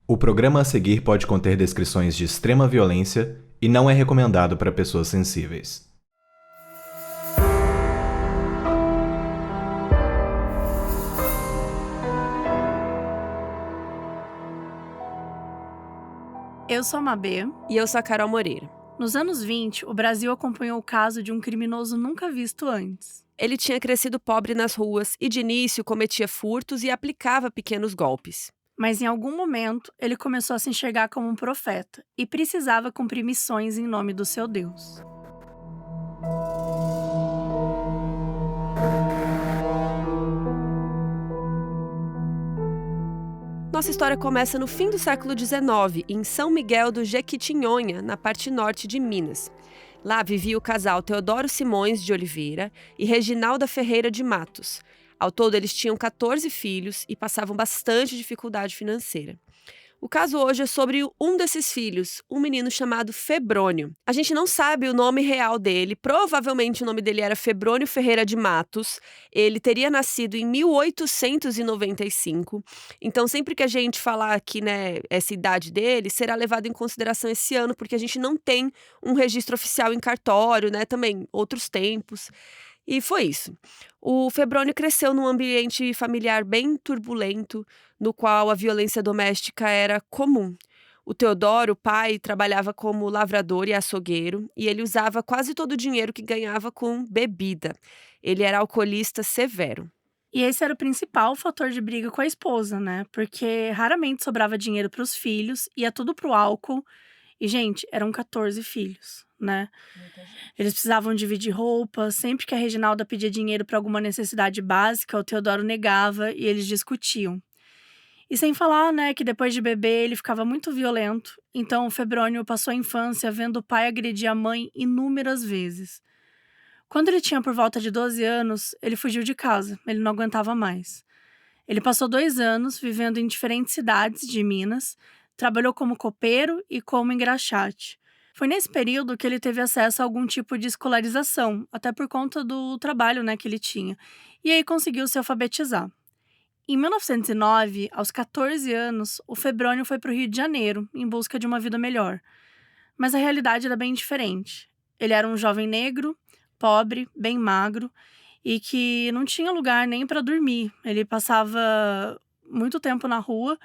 O programa a seguir pode conter descrições de extrema violência e não é recomendado para pessoas sensíveis. Eu sou a Mabê. E eu sou a Carol Moreira. Nos anos 20, o Brasil acompanhou o caso de um criminoso nunca visto antes. Ele tinha crescido pobre nas ruas e, de início, cometia furtos e aplicava pequenos golpes. Mas em algum momento, ele começou a se enxergar como um profeta e precisava cumprir missões em nome do seu Deus. Nossa história começa no fim do século XIX, em São Miguel do Jequitinhonha, na parte norte de Minas. Lá vivia o casal Teodoro Simões de Oliveira e Reginalda Ferreira de Matos. Ao todo, eles tinham 14 filhos e passavam bastante dificuldade financeira. O caso hoje é sobre um desses filhos, um menino chamado Febrônio. A gente não sabe o nome real dele, provavelmente o nome dele era Febrônio Ferreira de Matos. Ele teria nascido em 1895, então sempre que a gente falar aqui, essa idade dele, será levado em consideração esse ano, porque a gente não tem um registro oficial em cartório, também outros tempos. E foi isso. O Febrônio cresceu num ambiente familiar bem turbulento, no qual a violência doméstica era comum. O Teodoro, o pai, trabalhava como lavrador e açougueiro e ele usava quase todo o dinheiro que ganhava com bebida. Ele era alcoolista severo. E esse era o principal fator de briga com a esposa, Porque raramente sobrava dinheiro para os filhos, ia tudo pro álcool. E, gente, eram 14 filhos, Eles precisavam dividir roupa. Sempre que a Reginalda pedia dinheiro para alguma necessidade básica, o Teodoro negava e eles discutiam. E sem falar, que depois de beber ele ficava muito violento. Então o Febrônio passou a infância vendo o pai agredir a mãe inúmeras vezes. Quando ele tinha por volta de 12 anos, ele fugiu de casa. Ele não aguentava mais. Ele passou 2 anos vivendo em diferentes cidades de Minas. Trabalhou como copeiro e como engraxate. Foi nesse período que ele teve acesso a algum tipo de escolarização, até por conta do trabalho, que ele tinha. E aí conseguiu se alfabetizar. Em 1909, aos 14 anos, o Febrônio foi para o Rio de Janeiro, em busca de uma vida melhor. Mas a realidade era bem diferente. Ele era um jovem negro, pobre, bem magro, e que não tinha lugar nem para dormir. Ele passava muito tempo na rua,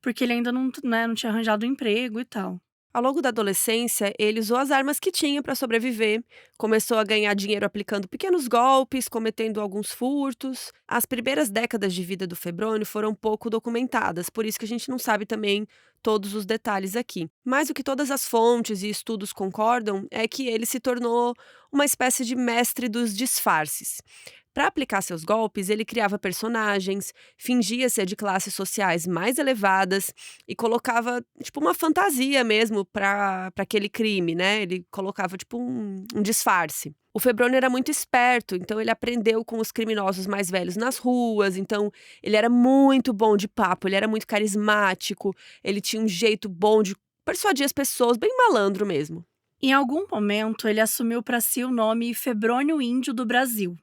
porque ele ainda não tinha arranjado um emprego e tal. Ao longo da adolescência, ele usou as armas que tinha para sobreviver, começou a ganhar dinheiro aplicando pequenos golpes, cometendo alguns furtos. As primeiras décadas de vida do Febrônio foram pouco documentadas, por isso que a gente não sabe também todos os detalhes aqui. Mas o que todas as fontes e estudos concordam é que ele se tornou uma espécie de mestre dos disfarces. Para aplicar seus golpes, ele criava personagens, fingia ser de classes sociais mais elevadas e colocava, uma fantasia mesmo para aquele crime, Ele colocava, um disfarce. O Febrônio era muito esperto, então ele aprendeu com os criminosos mais velhos nas ruas, então ele era muito bom de papo, ele era muito carismático, ele tinha um jeito bom de persuadir as pessoas, bem malandro mesmo. Em algum momento, ele assumiu para si o nome Febrônio Índio do Brasil.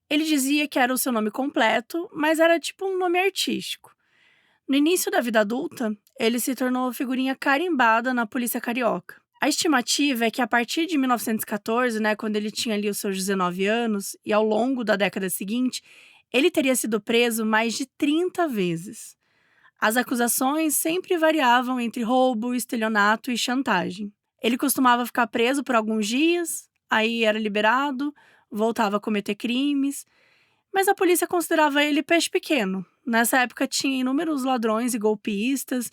Ele dizia que era o seu nome completo, mas era um nome artístico. No início da vida adulta, ele se tornou figurinha carimbada na polícia carioca. A estimativa é que a partir de 1914, quando ele tinha ali os seus 19 anos, e ao longo da década seguinte, ele teria sido preso mais de 30 vezes. As acusações sempre variavam entre roubo, estelionato e chantagem. Ele costumava ficar preso por alguns dias, aí era liberado, voltava a cometer crimes, mas a polícia considerava ele peixe pequeno. Nessa época tinha inúmeros ladrões e golpistas,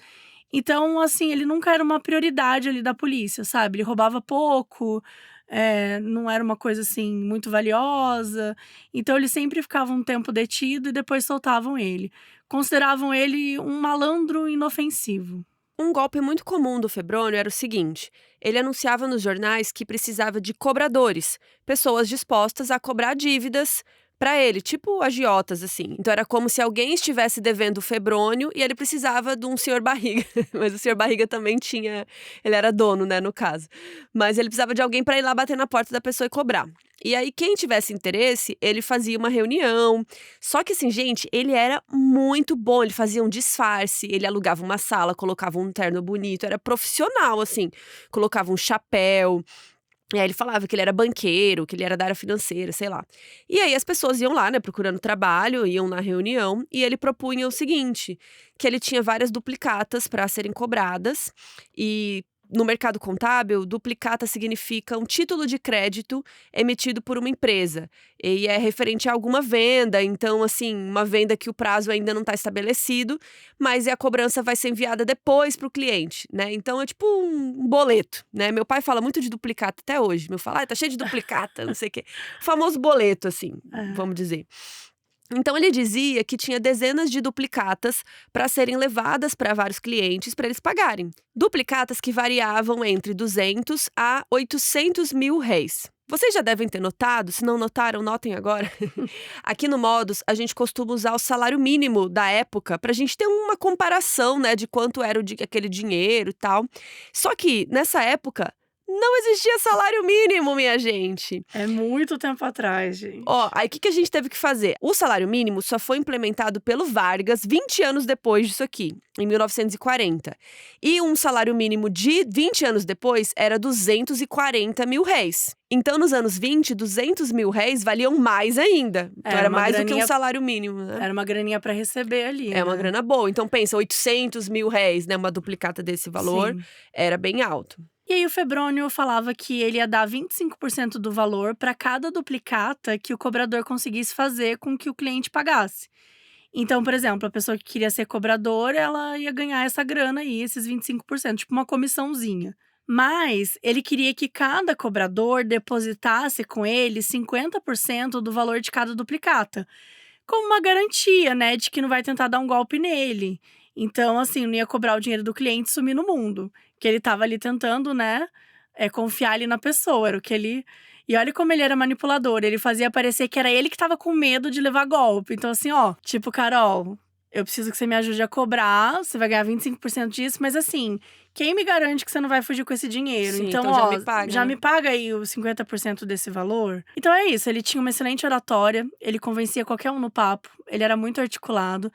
então, ele nunca era uma prioridade ali da polícia, sabe? Ele roubava pouco, não era uma coisa, muito valiosa, então ele sempre ficava um tempo detido e depois soltavam ele. Consideravam ele um malandro inofensivo. Um golpe muito comum do Febrônio era o seguinte: ele anunciava nos jornais que precisava de cobradores, pessoas dispostas a cobrar dívidas pra ele, tipo agiotas, assim. Então era como se alguém estivesse devendo o Febrônio e ele precisava de um senhor barriga. Mas o senhor barriga também tinha… Ele era dono, né, no caso. Mas ele precisava de alguém pra ir lá bater na porta da pessoa e cobrar. E aí, quem tivesse interesse, ele fazia uma reunião. Só que assim, gente, ele era muito bom. Ele fazia um disfarce, ele alugava uma sala, colocava um terno bonito. Era profissional, assim. Colocava um chapéu. E aí ele falava que ele era banqueiro, que ele era da área financeira, sei lá. E aí as pessoas iam lá, né, procurando trabalho, iam na reunião, e ele propunha o seguinte, que ele tinha várias duplicatas para serem cobradas, e no mercado contábil, duplicata significa um título de crédito emitido por uma empresa. E é referente a alguma venda, então, assim, uma venda que o prazo ainda não está estabelecido, mas a cobrança vai ser enviada depois para o cliente, né? Então, é tipo um boleto, né? Meu pai fala muito de duplicata até hoje. Meu fala, tá cheio de duplicata, não sei o quê. O famoso boleto, assim, vamos dizer. Então ele dizia que tinha dezenas de duplicatas para serem levadas para vários clientes para eles pagarem. Duplicatas que variavam entre 200 a 800 mil réis. Vocês já devem ter notado, se não notaram, notem agora. Aqui no Modus, a gente costuma usar o salário mínimo da época para a gente ter uma comparação, né, de quanto era aquele dinheiro e tal. Só que, nessa época, não existia salário mínimo, minha gente. É muito tempo atrás, gente. Ó, aí o que a gente teve que fazer? O salário mínimo só foi implementado pelo Vargas 20 anos depois disso aqui, em 1940. E um salário mínimo de 20 anos depois era 240 mil réis. Então, nos anos 20, 200 mil réis valiam mais ainda. Então, era mais do que um salário mínimo, né? Era uma graninha pra receber ali, É uma grana boa. Então, pensa, 800 mil réis, né? Uma duplicata desse valor, Sim. era bem alto. E aí o Febrônio falava que ele ia dar 25% do valor para cada duplicata que o cobrador conseguisse fazer com que o cliente pagasse. Então, por exemplo, a pessoa que queria ser cobrador, ela ia ganhar essa grana aí, esses 25%, tipo uma comissãozinha. Mas ele queria que cada cobrador depositasse com ele 50% do valor de cada duplicata, como uma garantia, né, de que não vai tentar dar um golpe nele. Então, assim, não ia cobrar o dinheiro do cliente e sumir no mundo. Que ele tava ali tentando, né, confiar ali na pessoa, era o que ele… E olha como ele era manipulador, ele fazia parecer que era ele que tava com medo de levar golpe. Então assim, ó, tipo, Carol, eu preciso que você me ajude a cobrar, você vai ganhar 25% disso, mas assim, quem me garante que você não vai fugir com esse dinheiro? Sim, Então, então ó, já me paga, já né? me paga aí os 50% desse valor. Então é isso, ele tinha uma excelente oratória, ele convencia qualquer um no papo, ele era muito articulado.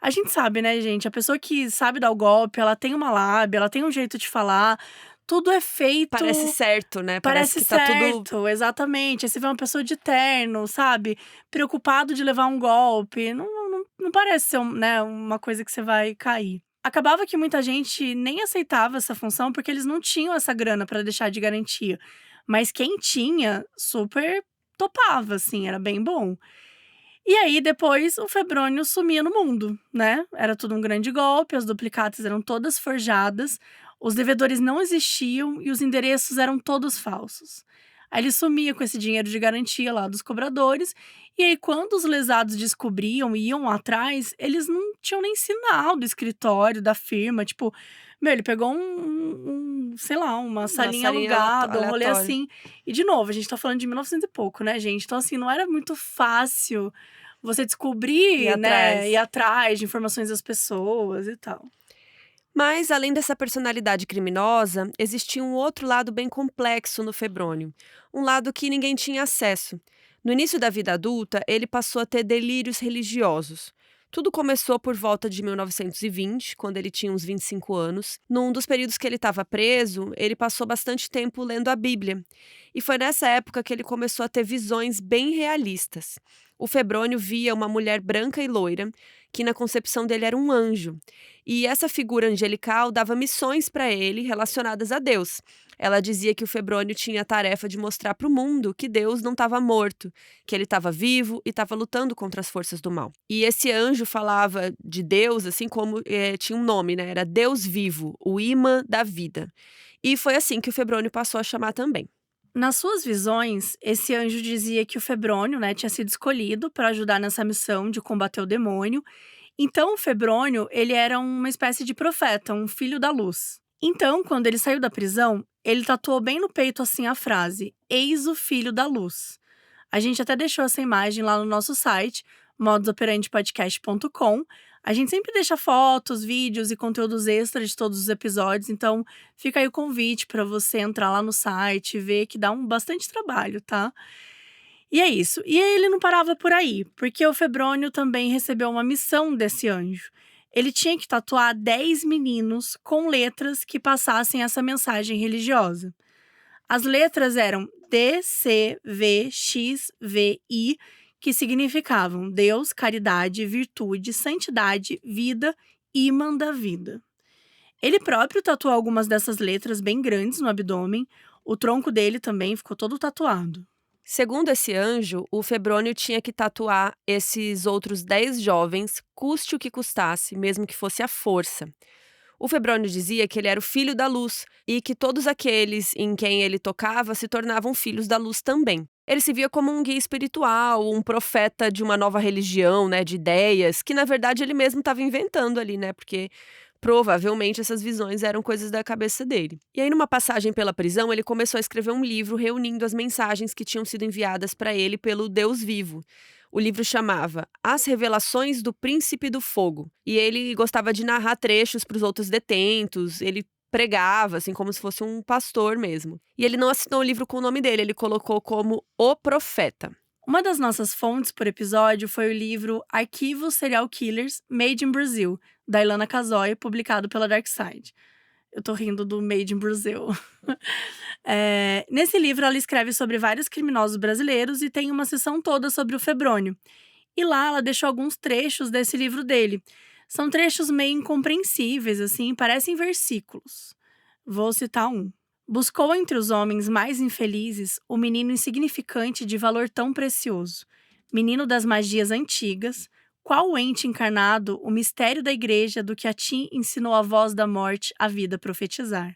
A gente sabe, né, gente? A pessoa que sabe dar o golpe, ela tem uma lábia, ela tem um jeito de falar. Tudo é feito… Parece certo, né? Parece que tá certo, tudo… exatamente. Aí você vê uma pessoa de terno, sabe? Preocupado de levar um golpe. Não parece ser né, uma coisa que você vai cair. Acabava que muita gente nem aceitava essa função porque eles não tinham essa grana para deixar de garantia. Mas quem tinha, super topava, assim, era bem bom. E aí, depois, o Febrônio sumia no mundo, né? Era tudo um grande golpe, as duplicatas eram todas forjadas, os devedores não existiam e os endereços eram todos falsos. Aí ele sumia com esse dinheiro de garantia lá dos cobradores, e aí quando os lesados descobriam e iam atrás, eles não tinham nem sinal do escritório, da firma, tipo… Meu, ele pegou sei lá, uma salinha alugada, um rolê aleatória. assim. E, de novo, a gente tá falando de 1900 e pouco, né, gente? Então, assim, não era muito fácil você descobrir, né? Ir atrás de informações das pessoas e tal. Mas, além dessa personalidade criminosa, existia um outro lado bem complexo no Febrônio. Um lado que ninguém tinha acesso. No início da vida adulta, ele passou a ter delírios religiosos. Tudo começou por volta de 1920, quando ele tinha uns 25 anos. Num dos períodos que ele estava preso, ele passou bastante tempo lendo a Bíblia. E foi nessa época que ele começou a ter visões bem realistas. O Febrônio via uma mulher branca e loira, que na concepção dele era um anjo. E essa figura angelical dava missões para ele relacionadas a Deus. Ela dizia que o Febrônio tinha a tarefa de mostrar para o mundo que Deus não estava morto, que ele estava vivo e estava lutando contra as forças do mal. E esse anjo falava de Deus, assim como tinha um nome, né? Era Deus vivo, o imã da vida. E foi assim que o Febrônio passou a chamar também. Nas suas visões, esse anjo dizia que o Febrônio, né, tinha sido escolhido para ajudar nessa missão de combater o demônio. Então, o Febrônio, ele era uma espécie de profeta, um filho da luz. Então, quando ele saiu da prisão, ele tatuou bem no peito assim a frase: "Eis o filho da luz". A gente até deixou essa imagem lá no nosso site, modusoperandipodcast.com. A gente sempre deixa fotos, vídeos e conteúdos extras de todos os episódios, então fica aí o convite para você entrar lá no site e ver que dá bastante trabalho, tá? E é isso. E ele não parava por aí, porque o Febrônio também recebeu uma missão desse anjo. Ele tinha que tatuar 10 meninos com letras que passassem essa mensagem religiosa. As letras eram D, C, V, X, V, I, que significavam Deus, caridade, virtude, santidade, vida, ímã da vida. Ele próprio tatuou algumas dessas letras bem grandes no abdômen. O tronco dele também ficou todo tatuado. Segundo esse anjo, o Febrônio tinha que tatuar esses outros 10 jovens, custe o que custasse, mesmo que fosse à força. O Febrônio dizia que ele era o filho da luz e que todos aqueles em quem ele tocava se tornavam filhos da luz também. Ele se via como um guia espiritual, um profeta de uma nova religião, né, de ideias, que na verdade ele mesmo estava inventando ali, né, porque provavelmente essas visões eram coisas da cabeça dele. E aí, numa passagem pela prisão, ele começou a escrever um livro reunindo as mensagens que tinham sido enviadas para ele pelo Deus vivo. O livro chamava As Revelações do Príncipe do Fogo. E ele gostava de narrar trechos para os outros detentos, ele pregava, assim, como se fosse um pastor mesmo. E ele não assinou o livro com o nome dele, ele colocou como O Profeta. Uma das nossas fontes por episódio foi o livro Arquivos Serial Killers Made in Brazil, da Ilana Casoy, publicado pela Darkside. Eu tô rindo do Made in Brazil. Nesse livro, ela escreve sobre vários criminosos brasileiros e tem uma seção toda sobre o Febrônio. E lá, ela deixou alguns trechos desse livro dele. São trechos meio incompreensíveis, assim, parecem versículos. Vou citar um. Buscou entre os homens mais infelizes o menino insignificante de valor tão precioso, menino das magias antigas, qual o ente encarnado, o mistério da igreja do que a ti ensinou a voz da morte a vida profetizar.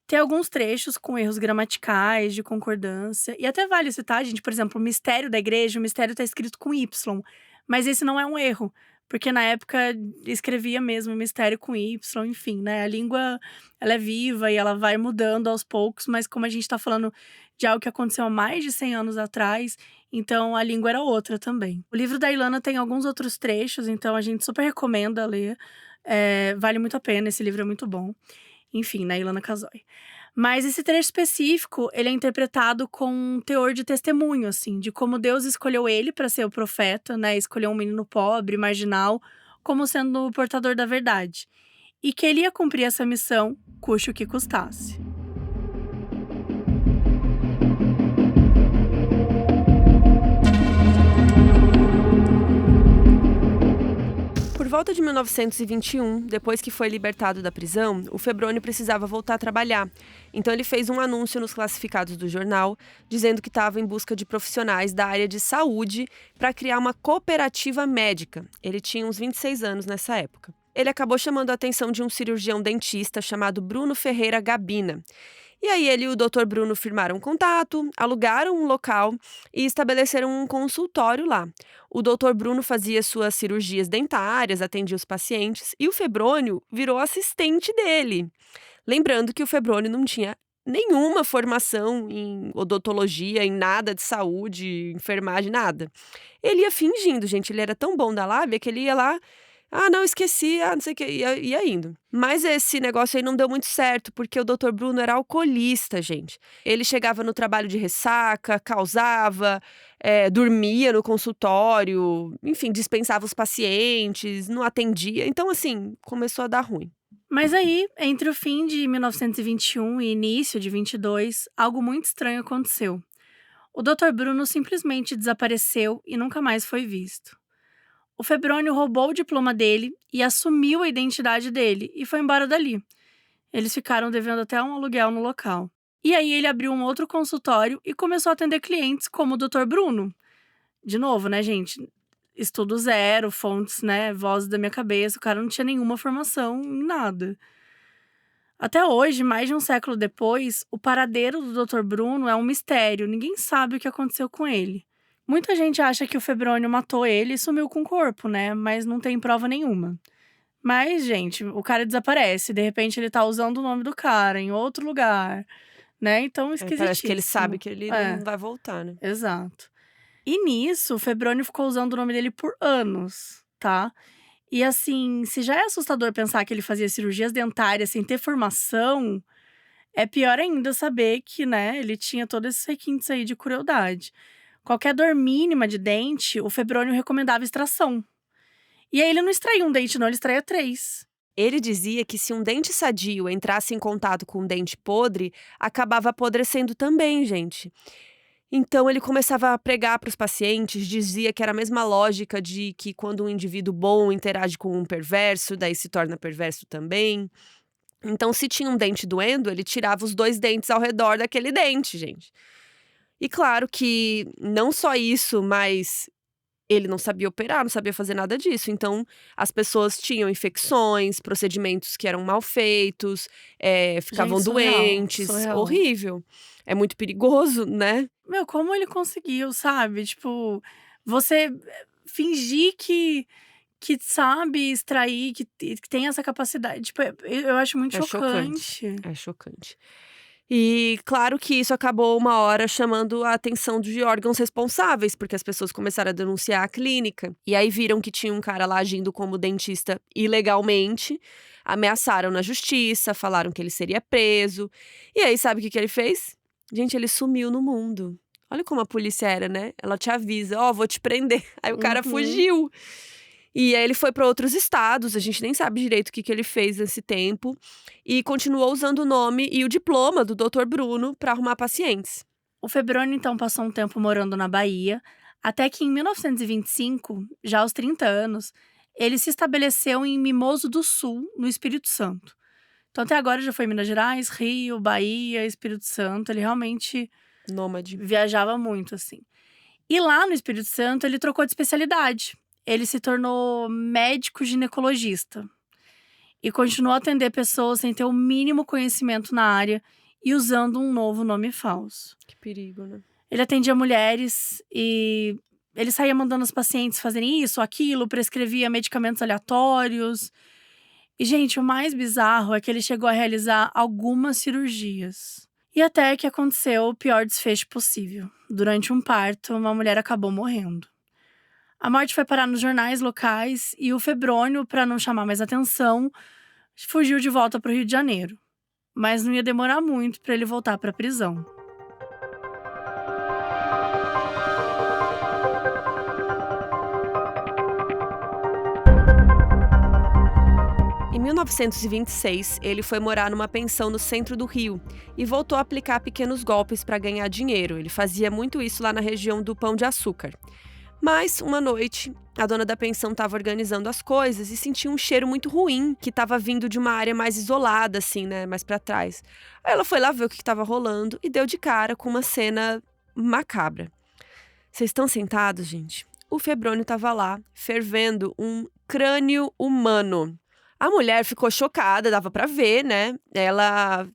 Tem alguns trechos com erros gramaticais, de concordância, e até vale citar, gente, por exemplo, o mistério da igreja, o mistério está escrito com Y, mas esse não é um erro, porque na época escrevia mesmo mistério com Y, enfim, né? A língua, ela é viva e ela vai mudando aos poucos, mas como a gente tá falando de algo que aconteceu há mais de 100 anos atrás, então a língua era outra também. O livro da Ilana tem alguns outros trechos, então a gente super recomenda ler. Vale muito a pena, esse livro é muito bom. Enfim, na Ilana Casoy. Mas esse trecho específico, ele é interpretado com um teor de testemunho, assim, de como Deus escolheu ele para ser o profeta, né? Escolheu um menino pobre, marginal, como sendo o portador da verdade. E que ele ia cumprir essa missão, custe o que custasse. Por volta de 1921, depois que foi libertado da prisão, o Febrônio precisava voltar a trabalhar. Então ele fez um anúncio nos classificados do jornal, dizendo que estava em busca de profissionais da área de saúde para criar uma cooperativa médica. Ele tinha uns 26 anos nessa época. Ele acabou chamando a atenção de um cirurgião dentista chamado Bruno Ferreira Gabina. E aí ele e o Dr. Bruno firmaram um contato, alugaram um local e estabeleceram um consultório lá. O Dr. Bruno fazia suas cirurgias dentárias, atendia os pacientes e o Febrônio virou assistente dele. Lembrando que o Febrônio não tinha nenhuma formação em odontologia, em nada de saúde, enfermagem, nada. Ele ia fingindo, gente, ele era tão bom da lábia que ele ia lá. Ah, não, esqueci, não sei o que, ia indo. Mas esse negócio aí não deu muito certo, porque o Dr. Bruno era alcoolista, gente. Ele chegava no trabalho de ressaca, causava, dormia no consultório, enfim, dispensava os pacientes, não atendia. Então, assim, começou a dar ruim. Mas aí, entre o fim de 1921 e início de 22, algo muito estranho aconteceu. O Dr. Bruno simplesmente desapareceu e nunca mais foi visto. O Febrônio roubou o diploma dele e assumiu a identidade dele e foi embora dali. Eles ficaram devendo até um aluguel no local. E aí ele abriu um outro consultório e começou a atender clientes como o Dr. Bruno. De novo, né, gente? Estudo zero, fontes, né, vozes da minha cabeça. O cara não tinha nenhuma formação em nada. Até hoje, mais de um século depois, o paradeiro do Dr. Bruno é um mistério. Ninguém sabe o que aconteceu com ele. Muita gente acha que o Febrônio matou ele e sumiu com o corpo, né? Mas não tem prova nenhuma. Mas, gente, o cara desaparece. De repente, ele tá usando o nome do cara em outro lugar, né? Então, esquisitíssimo. Parece que ele sabe que ele não vai voltar, né? Exato. E nisso, o Febrônio ficou usando o nome dele por anos, tá? E assim, se já é assustador pensar que ele fazia cirurgias dentárias sem ter formação, é pior ainda saber que, né, ele tinha todos esses requintes aí de crueldade. Qualquer dor mínima de dente, o Febrônio recomendava extração. E aí ele não extraía um dente não, ele extraía 3. Ele dizia que se um dente sadio entrasse em contato com um dente podre, acabava apodrecendo também, gente. Então ele começava a pregar para os pacientes, dizia que era a mesma lógica de que quando um indivíduo bom interage com um perverso, daí se torna perverso também. Então, se tinha um dente doendo, ele tirava os 2 dentes ao redor daquele dente, gente. E claro que não só isso, mas ele não sabia operar, não sabia fazer nada disso. Então, as pessoas tinham infecções, procedimentos que eram mal feitos, ficavam Gente, surreal, doentes. surreal. Horrível. É muito perigoso, né? Meu, como ele conseguiu, sabe? Tipo, você fingir que sabe extrair, que tem essa capacidade. Tipo, eu acho muito É chocante. chocante. É chocante. E claro que isso acabou uma hora chamando a atenção de órgãos responsáveis, porque as pessoas começaram a denunciar a clínica. E aí viram que tinha um cara lá agindo como dentista ilegalmente, ameaçaram na justiça, falaram que ele seria preso. E aí, sabe o que ele fez? Gente, ele sumiu no mundo. Olha como a polícia era, né? Ela te avisa, ó, vou te prender. Aí o cara Uhum. fugiu. E aí ele foi para outros estados, a gente nem sabe direito o que ele fez nesse tempo, e continuou usando o nome e o diploma do Dr. Bruno para arrumar pacientes. O Febrônio, então, passou um tempo morando na Bahia, até que em 1925, já aos 30 anos, ele se estabeleceu em Mimoso do Sul, no Espírito Santo. Então, até agora já foi Minas Gerais, Rio, Bahia, Espírito Santo. Ele realmente Nômade. viajava muito, assim. E lá no Espírito Santo, ele trocou de especialidade. Ele se tornou médico ginecologista e continuou a atender pessoas sem ter o mínimo conhecimento na área e usando um novo nome falso. Que perigo, né? Ele atendia mulheres e ele saía mandando os pacientes fazerem isso, aquilo, prescrevia medicamentos aleatórios. E, gente, o mais bizarro é que ele chegou a realizar algumas cirurgias. E até que aconteceu o pior desfecho possível. Durante um parto, uma mulher acabou morrendo. A morte foi parar nos jornais locais e o Febrônio, para não chamar mais atenção, fugiu de volta para o Rio de Janeiro. Mas não ia demorar muito para ele voltar para a prisão. Em 1926, ele foi morar numa pensão no centro do Rio e voltou a aplicar pequenos golpes para ganhar dinheiro. Ele fazia muito isso lá na região do Pão de Açúcar. Mas, uma noite, a dona da pensão estava organizando as coisas e sentiu um cheiro muito ruim, que estava vindo de uma área mais isolada, assim, né, mais para trás. Aí ela foi lá ver o que estava rolando e deu de cara com uma cena macabra. Vocês estão sentados, gente? O Febrônio estava lá, fervendo um crânio humano. A mulher ficou chocada, dava pra ver, né? Ela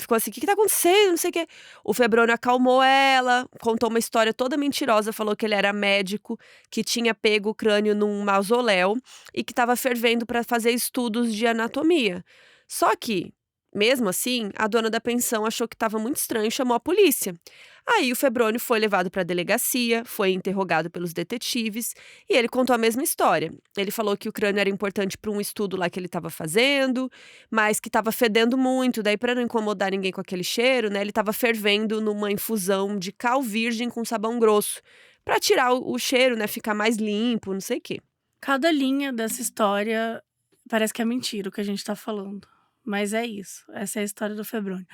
ficou assim, o que tá acontecendo? Não sei o quê. O Febrônio acalmou ela, contou uma história toda mentirosa, falou que ele era médico, que tinha pego o crânio num mausoléu e que estava fervendo para fazer estudos de anatomia. Só que, mesmo assim, a dona da pensão achou que estava muito estranho e chamou a polícia. Aí o Febrônio foi levado para a delegacia, foi interrogado pelos detetives e ele contou a mesma história. Ele falou que o crânio era importante para um estudo lá que ele estava fazendo, mas que estava fedendo muito. Daí, para não incomodar ninguém com aquele cheiro, né, ele estava fervendo numa infusão de cal virgem com sabão grosso, para tirar o cheiro, né, ficar mais limpo, não sei o quê. Cada linha dessa história parece que é mentira o que a gente tá falando. Mas é isso. Essa é a história do Febrônio.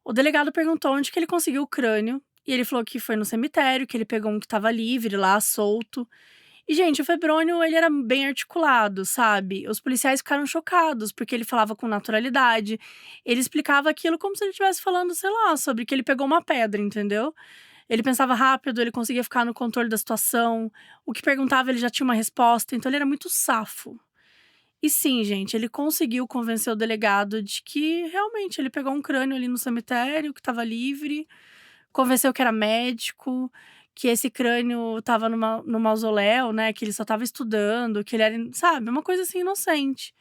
O delegado perguntou onde que ele conseguiu o crânio. E ele falou que foi no cemitério, que ele pegou um que estava livre lá, solto. E, gente, o Febrônio, ele era bem articulado, sabe? Os policiais ficaram chocados, porque ele falava com naturalidade. Ele explicava aquilo como se ele estivesse falando, sei lá, sobre que ele pegou uma pedra, entendeu? Ele pensava rápido, ele conseguia ficar no controle da situação. O que perguntava, ele já tinha uma resposta. Então, ele era muito safo. E sim, gente, ele conseguiu convencer o delegado de que realmente ele pegou um crânio ali no cemitério, que estava livre, convenceu que era médico, que esse crânio estava no mausoléu, né, que ele só estava estudando, que ele era, sabe, uma coisa assim inocente.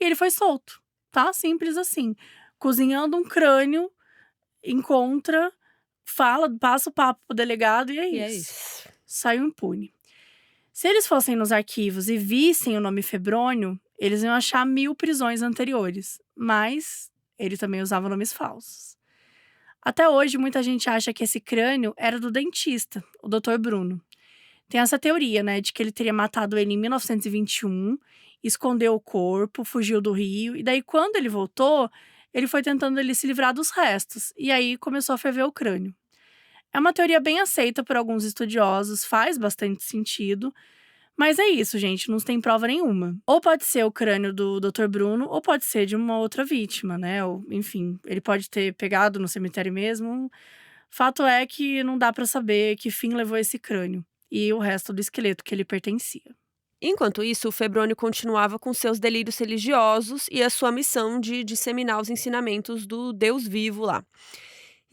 E ele foi solto, tá? Simples assim. Cozinhando um crânio, encontra, fala, passa o papo pro delegado e é E é isso. isso. saiu impune. Se eles fossem nos arquivos e vissem o nome Febrônio, eles iam achar 1000 prisões anteriores, mas ele também usava nomes falsos. Até hoje, muita gente acha que esse crânio era do dentista, o Dr. Bruno. Tem essa teoria, né, de que ele teria matado ele em 1921, escondeu o corpo, fugiu do Rio, e daí quando ele voltou, ele foi tentando ele se livrar dos restos, e aí começou a ferver o crânio. É uma teoria bem aceita por alguns estudiosos, faz bastante sentido, mas é isso, gente, não tem prova nenhuma. Ou pode ser o crânio do Dr. Bruno, ou pode ser de uma outra vítima, né? Ou, enfim, ele pode ter pegado no cemitério mesmo. Fato é que não dá pra saber que fim levou esse crânio e o resto do esqueleto que ele pertencia. Enquanto isso, o Febrônio continuava com seus delírios religiosos e a sua missão de disseminar os ensinamentos do Deus vivo lá.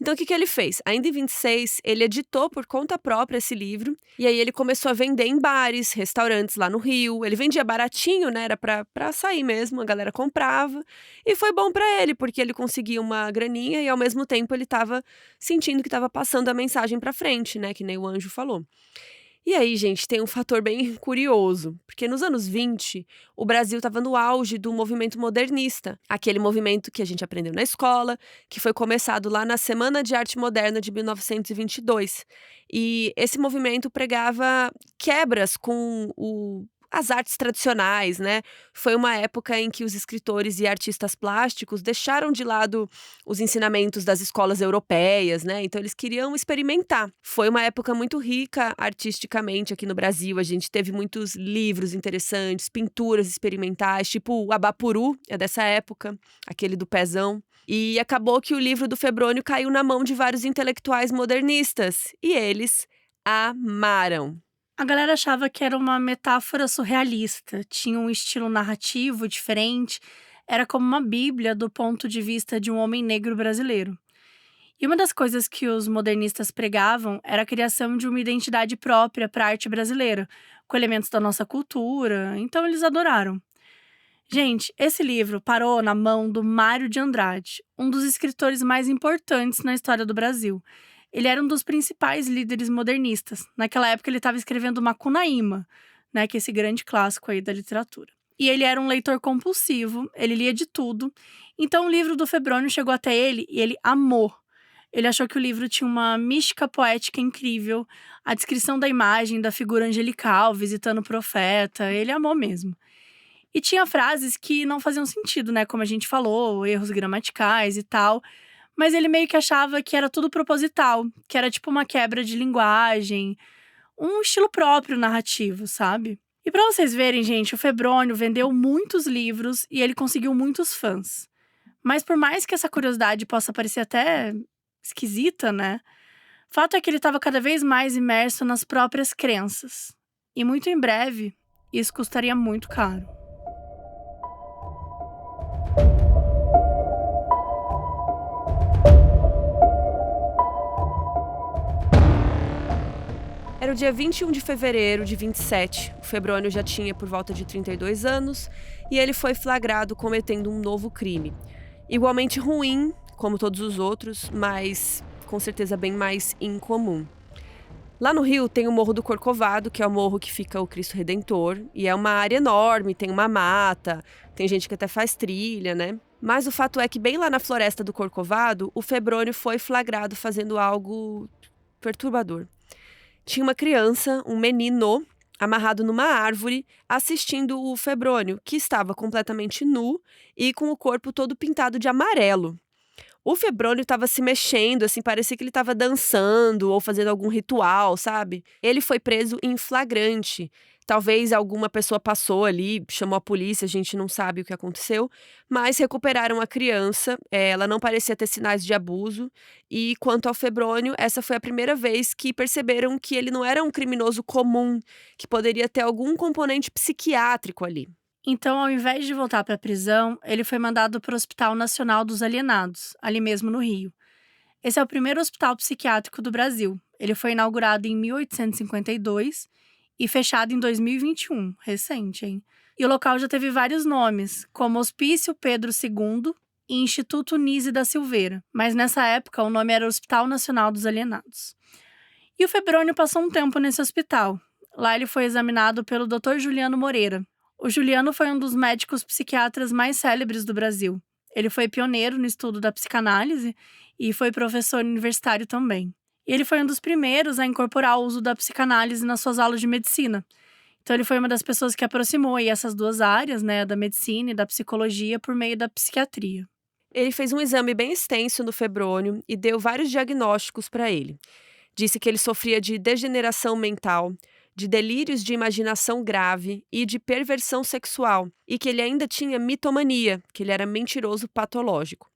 Então, o que ele fez? Ainda em 26, ele editou por conta própria esse livro, e aí ele começou a vender em bares, restaurantes lá no Rio. Ele vendia baratinho, né? Era pra sair mesmo, a galera comprava. E foi bom pra ele, porque ele conseguia uma graninha e ao mesmo tempo ele tava sentindo que tava passando a mensagem pra frente, né? Que nem o anjo falou. E aí, gente, tem um fator bem curioso, porque nos anos 20, o Brasil estava no auge do movimento modernista, aquele movimento que a gente aprendeu na escola, que foi começado lá na Semana de Arte Moderna de 1922. E esse movimento pregava quebras com as artes tradicionais, né? Foi uma época em que os escritores e artistas plásticos deixaram de lado os ensinamentos das escolas europeias, né? Então eles queriam experimentar. Foi uma época muito rica artisticamente aqui no Brasil. A gente teve muitos livros interessantes, pinturas experimentais, tipo o Abapuru, é dessa época, aquele do pezão. E acabou que o livro do Febrônio caiu na mão de vários intelectuais modernistas. E eles amaram. A galera achava que era uma metáfora surrealista, tinha um estilo narrativo diferente, era como uma bíblia do ponto de vista de um homem negro brasileiro. E uma das coisas que os modernistas pregavam era a criação de uma identidade própria para a arte brasileira, com elementos da nossa cultura, então eles adoraram. Gente, esse livro parou na mão do Mário de Andrade, um dos escritores mais importantes na história do Brasil. Ele era um dos principais líderes modernistas. Naquela época ele estava escrevendo Macunaíma, né, que é esse grande clássico aí da literatura. E ele era um leitor compulsivo, ele lia de tudo. Então o livro do Febrônio chegou até ele e ele amou. Ele achou que o livro tinha uma mística poética incrível, a descrição da imagem da figura angelical visitando o profeta, ele amou mesmo. E tinha frases que não faziam sentido, né, como a gente falou, erros gramaticais e tal. Mas ele meio que achava que era tudo proposital, que era tipo uma quebra de linguagem, um estilo próprio narrativo, sabe? E pra vocês verem, gente, o Febrônio vendeu muitos livros e ele conseguiu muitos fãs. Mas por mais que essa curiosidade possa parecer até esquisita, né? Fato é que ele estava cada vez mais imerso nas próprias crenças. E muito em breve, isso custaria muito caro. Era o dia 21 de fevereiro de 27. O Febrônio já tinha por volta de 32 anos e ele foi flagrado cometendo um novo crime. Igualmente ruim, como todos os outros, mas com certeza bem mais incomum. Lá no Rio tem o Morro do Corcovado, que é o morro que fica o Cristo Redentor, e é uma área enorme, tem uma mata, tem gente que até faz trilha, né? Mas o fato é que bem lá na floresta do Corcovado, o Febrônio foi flagrado fazendo algo perturbador. Tinha uma criança, um menino, amarrado numa árvore, assistindo o Febrônio, que estava completamente nu e com o corpo todo pintado de amarelo. O Febrônio estava se mexendo, assim, parecia que ele estava dançando ou fazendo algum ritual, sabe? Ele foi preso em flagrante. Talvez alguma pessoa passou ali, chamou a polícia, a gente não sabe o que aconteceu, mas recuperaram a criança, ela não parecia ter sinais de abuso, e quanto ao Febrônio, essa foi a primeira vez que perceberam que ele não era um criminoso comum, que poderia ter algum componente psiquiátrico ali. Então, ao invés de voltar para a prisão, ele foi mandado para o Hospital Nacional dos Alienados, ali mesmo no Rio. Esse é o primeiro hospital psiquiátrico do Brasil. Ele foi inaugurado em 1852 e fechado em 2021, recente, hein? E o local já teve vários nomes, como Hospício Pedro II e Instituto Nise da Silveira, mas nessa época o nome era Hospital Nacional dos Alienados. E o Febrônio passou um tempo nesse hospital. Lá ele foi examinado pelo Dr. Juliano Moreira. O Juliano foi um dos médicos psiquiatras mais célebres do Brasil. Ele foi pioneiro no estudo da psicanálise e foi professor universitário também. E ele foi um dos primeiros a incorporar o uso da psicanálise nas suas aulas de medicina. Então ele foi uma das pessoas que aproximou aí essas duas áreas, né, da medicina e da psicologia por meio da psiquiatria. Ele fez um exame bem extenso no Febrônio e deu vários diagnósticos para ele. Disse que ele sofria de degeneração mental, de delírios de imaginação grave e de perversão sexual, e que ele ainda tinha mitomania, que ele era mentiroso patológico.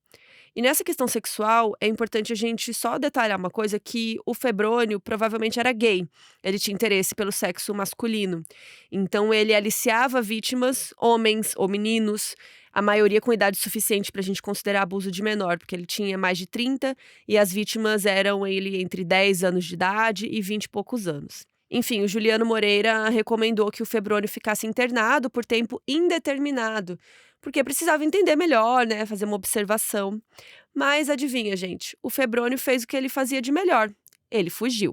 E nessa questão sexual, é importante a gente só detalhar uma coisa, que o Febrônio provavelmente era gay. Ele tinha interesse pelo sexo masculino. Então ele aliciava vítimas, homens ou meninos, a maioria com idade suficiente para a gente considerar abuso de menor, porque ele tinha mais de 30 e as vítimas eram ele entre 10 anos de idade e 20 e poucos anos. Enfim, o Juliano Moreira recomendou que o Febrônio ficasse internado por tempo indeterminado, porque precisava entender melhor, né, fazer uma observação. Mas adivinha, gente, o Febrônio fez o que ele fazia de melhor. Ele fugiu.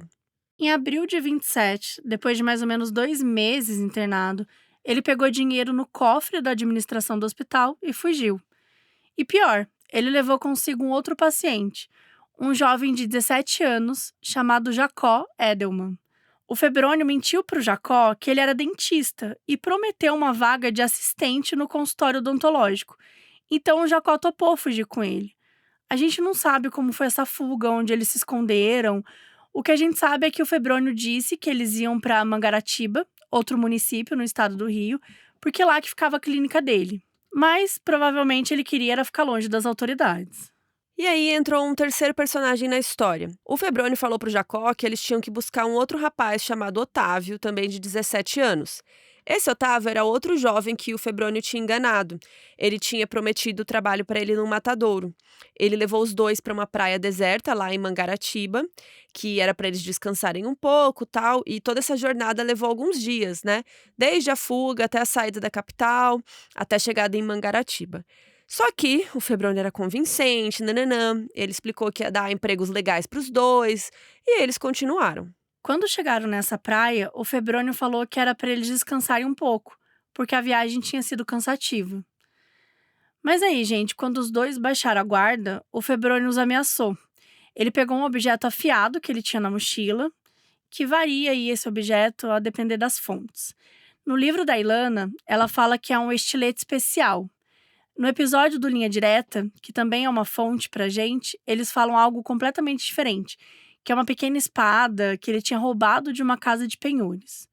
Em abril de 27, depois de mais ou menos 2 meses internado, ele pegou dinheiro no cofre da administração do hospital e fugiu. E pior, ele levou consigo um outro paciente, um jovem de 17 anos chamado Jacó Edelman. O Febrônio mentiu para o Jacó que ele era dentista e prometeu uma vaga de assistente no consultório odontológico. Então o Jacó topou fugir com ele. A gente não sabe como foi essa fuga, onde eles se esconderam. O que a gente sabe é que o Febrônio disse que eles iam para Mangaratiba, outro município no estado do Rio, porque lá que ficava a clínica dele. Mas provavelmente ele queria era ficar longe das autoridades. E aí entrou um terceiro personagem na história. O Febrônio falou pro Jacó que eles tinham que buscar um outro rapaz chamado Otávio, também de 17 anos. Esse Otávio era outro jovem que o Febrônio tinha enganado. Ele tinha prometido trabalho para ele num matadouro. Ele levou os dois para uma praia deserta lá em Mangaratiba, que era para eles descansarem um pouco, tal, e toda essa jornada levou alguns dias, né? Desde a fuga até a saída da capital, até a chegada em Mangaratiba. Só que o Febrônio era convincente, nananã. Ele explicou que ia dar empregos legais para os dois, e eles continuaram. Quando chegaram nessa praia, o Febrônio falou que era para eles descansarem um pouco, porque a viagem tinha sido cansativa. Mas aí, gente, quando os dois baixaram a guarda, o Febrônio os ameaçou. Ele pegou um objeto afiado que ele tinha na mochila, que varia aí esse objeto a depender das fontes. No livro da Ilana, ela fala que é um estilete especial. No episódio do Linha Direta, que também é uma fonte pra gente, eles falam algo completamente diferente, que é uma pequena espada que ele tinha roubado de uma casa de penhores.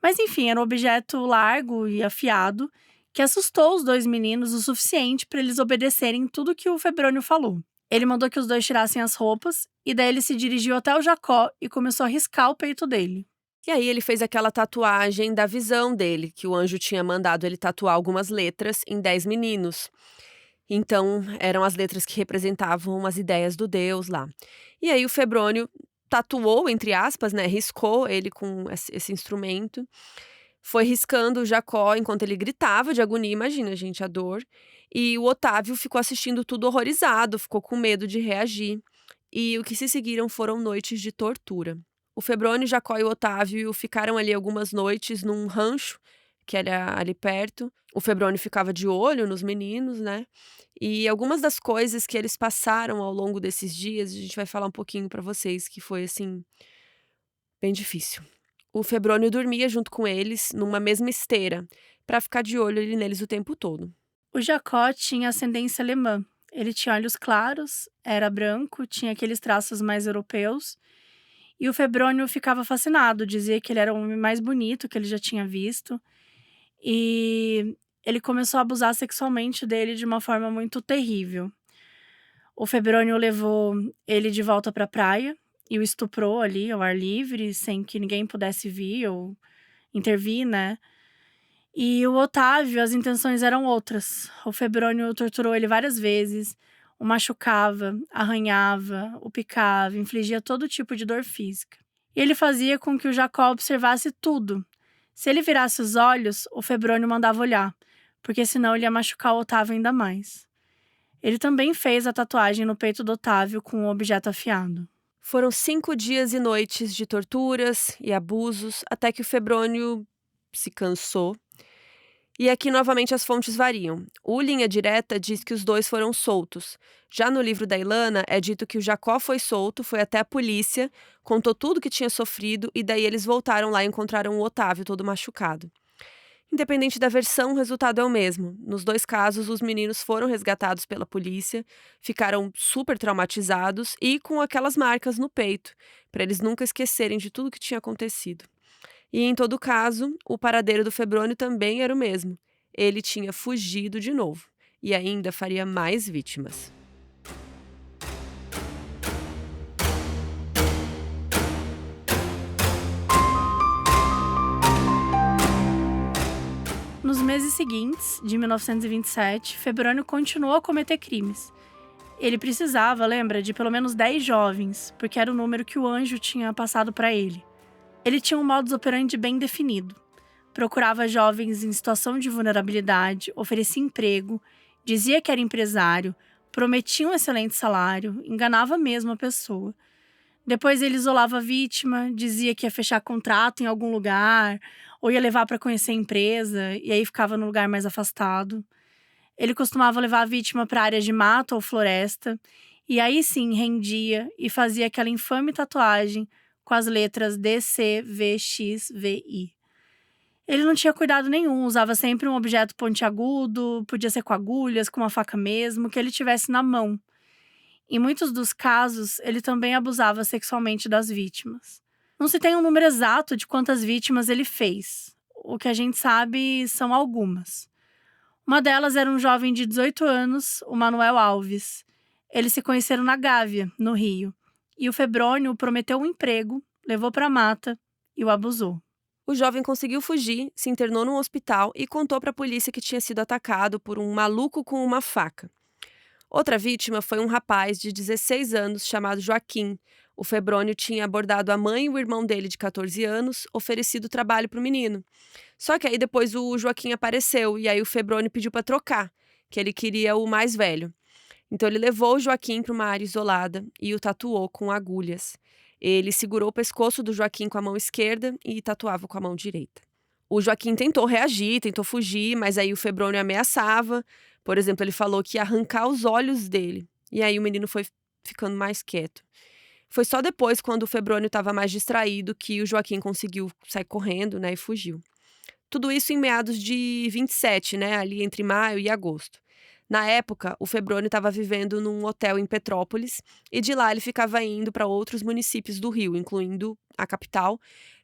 Mas enfim, era um objeto largo e afiado que assustou os dois meninos o suficiente para eles obedecerem tudo que o Febrônio falou. Ele mandou que os dois tirassem as roupas e daí ele se dirigiu até o Jacó e começou a riscar o peito dele. E aí ele fez aquela tatuagem da visão dele, que o anjo tinha mandado ele tatuar algumas letras em 10 meninos. Então, eram as letras que representavam as ideias do Deus lá. E aí o Febrônio tatuou, entre aspas, né, riscou ele com esse instrumento. Foi riscando o Jacó enquanto ele gritava de agonia, imagina, gente, a dor. E o Otávio ficou assistindo tudo horrorizado, ficou com medo de reagir. E o que se seguiram foram noites de tortura. O Febrônio, Jacó e o Otávio ficaram ali algumas noites num rancho, que era ali perto. O Febrônio ficava de olho nos meninos, né? E algumas das coisas que eles passaram ao longo desses dias, a gente vai falar um pouquinho pra vocês, que foi, assim, bem difícil. O Febrônio dormia junto com eles, numa mesma esteira, pra ficar de olho ali neles o tempo todo. O Jacó tinha ascendência alemã. Ele tinha olhos claros, era branco, tinha aqueles traços mais europeus. E o Febrônio ficava fascinado, dizia que ele era o homem mais bonito que ele já tinha visto. E ele começou a abusar sexualmente dele de uma forma muito terrível. O Febrônio levou ele de volta para a praia e o estuprou ali ao ar livre, sem que ninguém pudesse vir ou intervir, né? E o Otávio, as intenções eram outras. O Febrônio torturou ele várias vezes, o machucava, arranhava, o picava, infligia todo tipo de dor física. E ele fazia com que o Jacó observasse tudo. Se ele virasse os olhos, o Febrônio mandava olhar, porque senão ele ia machucar o Otávio ainda mais. Ele também fez a tatuagem no peito do Otávio com um objeto afiado. Foram 5 dias e noites de torturas e abusos, até que o Febrônio se cansou. E aqui, novamente, as fontes variam. O Linha Direta diz que os dois foram soltos. Já no livro da Ilana, é dito que o Jacó foi solto, foi até a polícia, contou tudo que tinha sofrido e daí eles voltaram lá e encontraram o Otávio todo machucado. Independente da versão, o resultado é o mesmo. Nos 2 casos, os meninos foram resgatados pela polícia, ficaram super traumatizados e com aquelas marcas no peito, para eles nunca esquecerem de tudo que tinha acontecido. E em todo caso, o paradeiro do Febrônio também era o mesmo. Ele tinha fugido de novo e ainda faria mais vítimas. Nos meses seguintes, de 1927, Febrônio continuou a cometer crimes. Ele precisava, lembra, de pelo menos 10 jovens, porque era o número que o anjo tinha passado para ele. Ele tinha um modus operandi bem definido. Procurava jovens em situação de vulnerabilidade, oferecia emprego, dizia que era empresário, prometia um excelente salário, enganava mesmo a pessoa. Depois ele isolava a vítima, dizia que ia fechar contrato em algum lugar, ou ia levar para conhecer a empresa, e aí ficava no lugar mais afastado. Ele costumava levar a vítima para áreas de mato ou floresta, e aí sim rendia e fazia aquela infame tatuagem com as letras DCVXVI. Ele não tinha cuidado nenhum, usava sempre um objeto pontiagudo, podia ser com agulhas, com uma faca mesmo, que ele tivesse na mão. Em muitos dos casos, ele também abusava sexualmente das vítimas. Não se tem um número exato de quantas vítimas ele fez. O que a gente sabe são algumas. Uma delas era um jovem de 18 anos, o Manuel Alves. Eles se conheceram na Gávea, no Rio. E o Febrônio prometeu um emprego, levou para a mata e o abusou. O jovem conseguiu fugir, se internou num hospital e contou para a polícia que tinha sido atacado por um maluco com uma faca. Outra vítima foi um rapaz de 16 anos chamado Joaquim. O Febrônio tinha abordado a mãe e o irmão dele de 14 anos, oferecido trabalho para o menino. Só que aí depois o Joaquim apareceu e aí o Febrônio pediu para trocar, que ele queria o mais velho. Então ele levou o Joaquim para uma área isolada e o tatuou com agulhas. Ele segurou o pescoço do Joaquim com a mão esquerda e tatuava com a mão direita. O Joaquim tentou reagir, tentou fugir, mas aí o Febrônio ameaçava. Por exemplo, ele falou que ia arrancar os olhos dele. E aí o menino foi ficando mais quieto. Foi só depois, quando o Febrônio estava mais distraído, que o Joaquim conseguiu sair correndo, né, e fugiu. Tudo isso em meados de 27, né, ali entre maio e agosto. Na época, o Febrônio estava vivendo num hotel em Petrópolis e de lá ele ficava indo para outros municípios do Rio, incluindo a capital,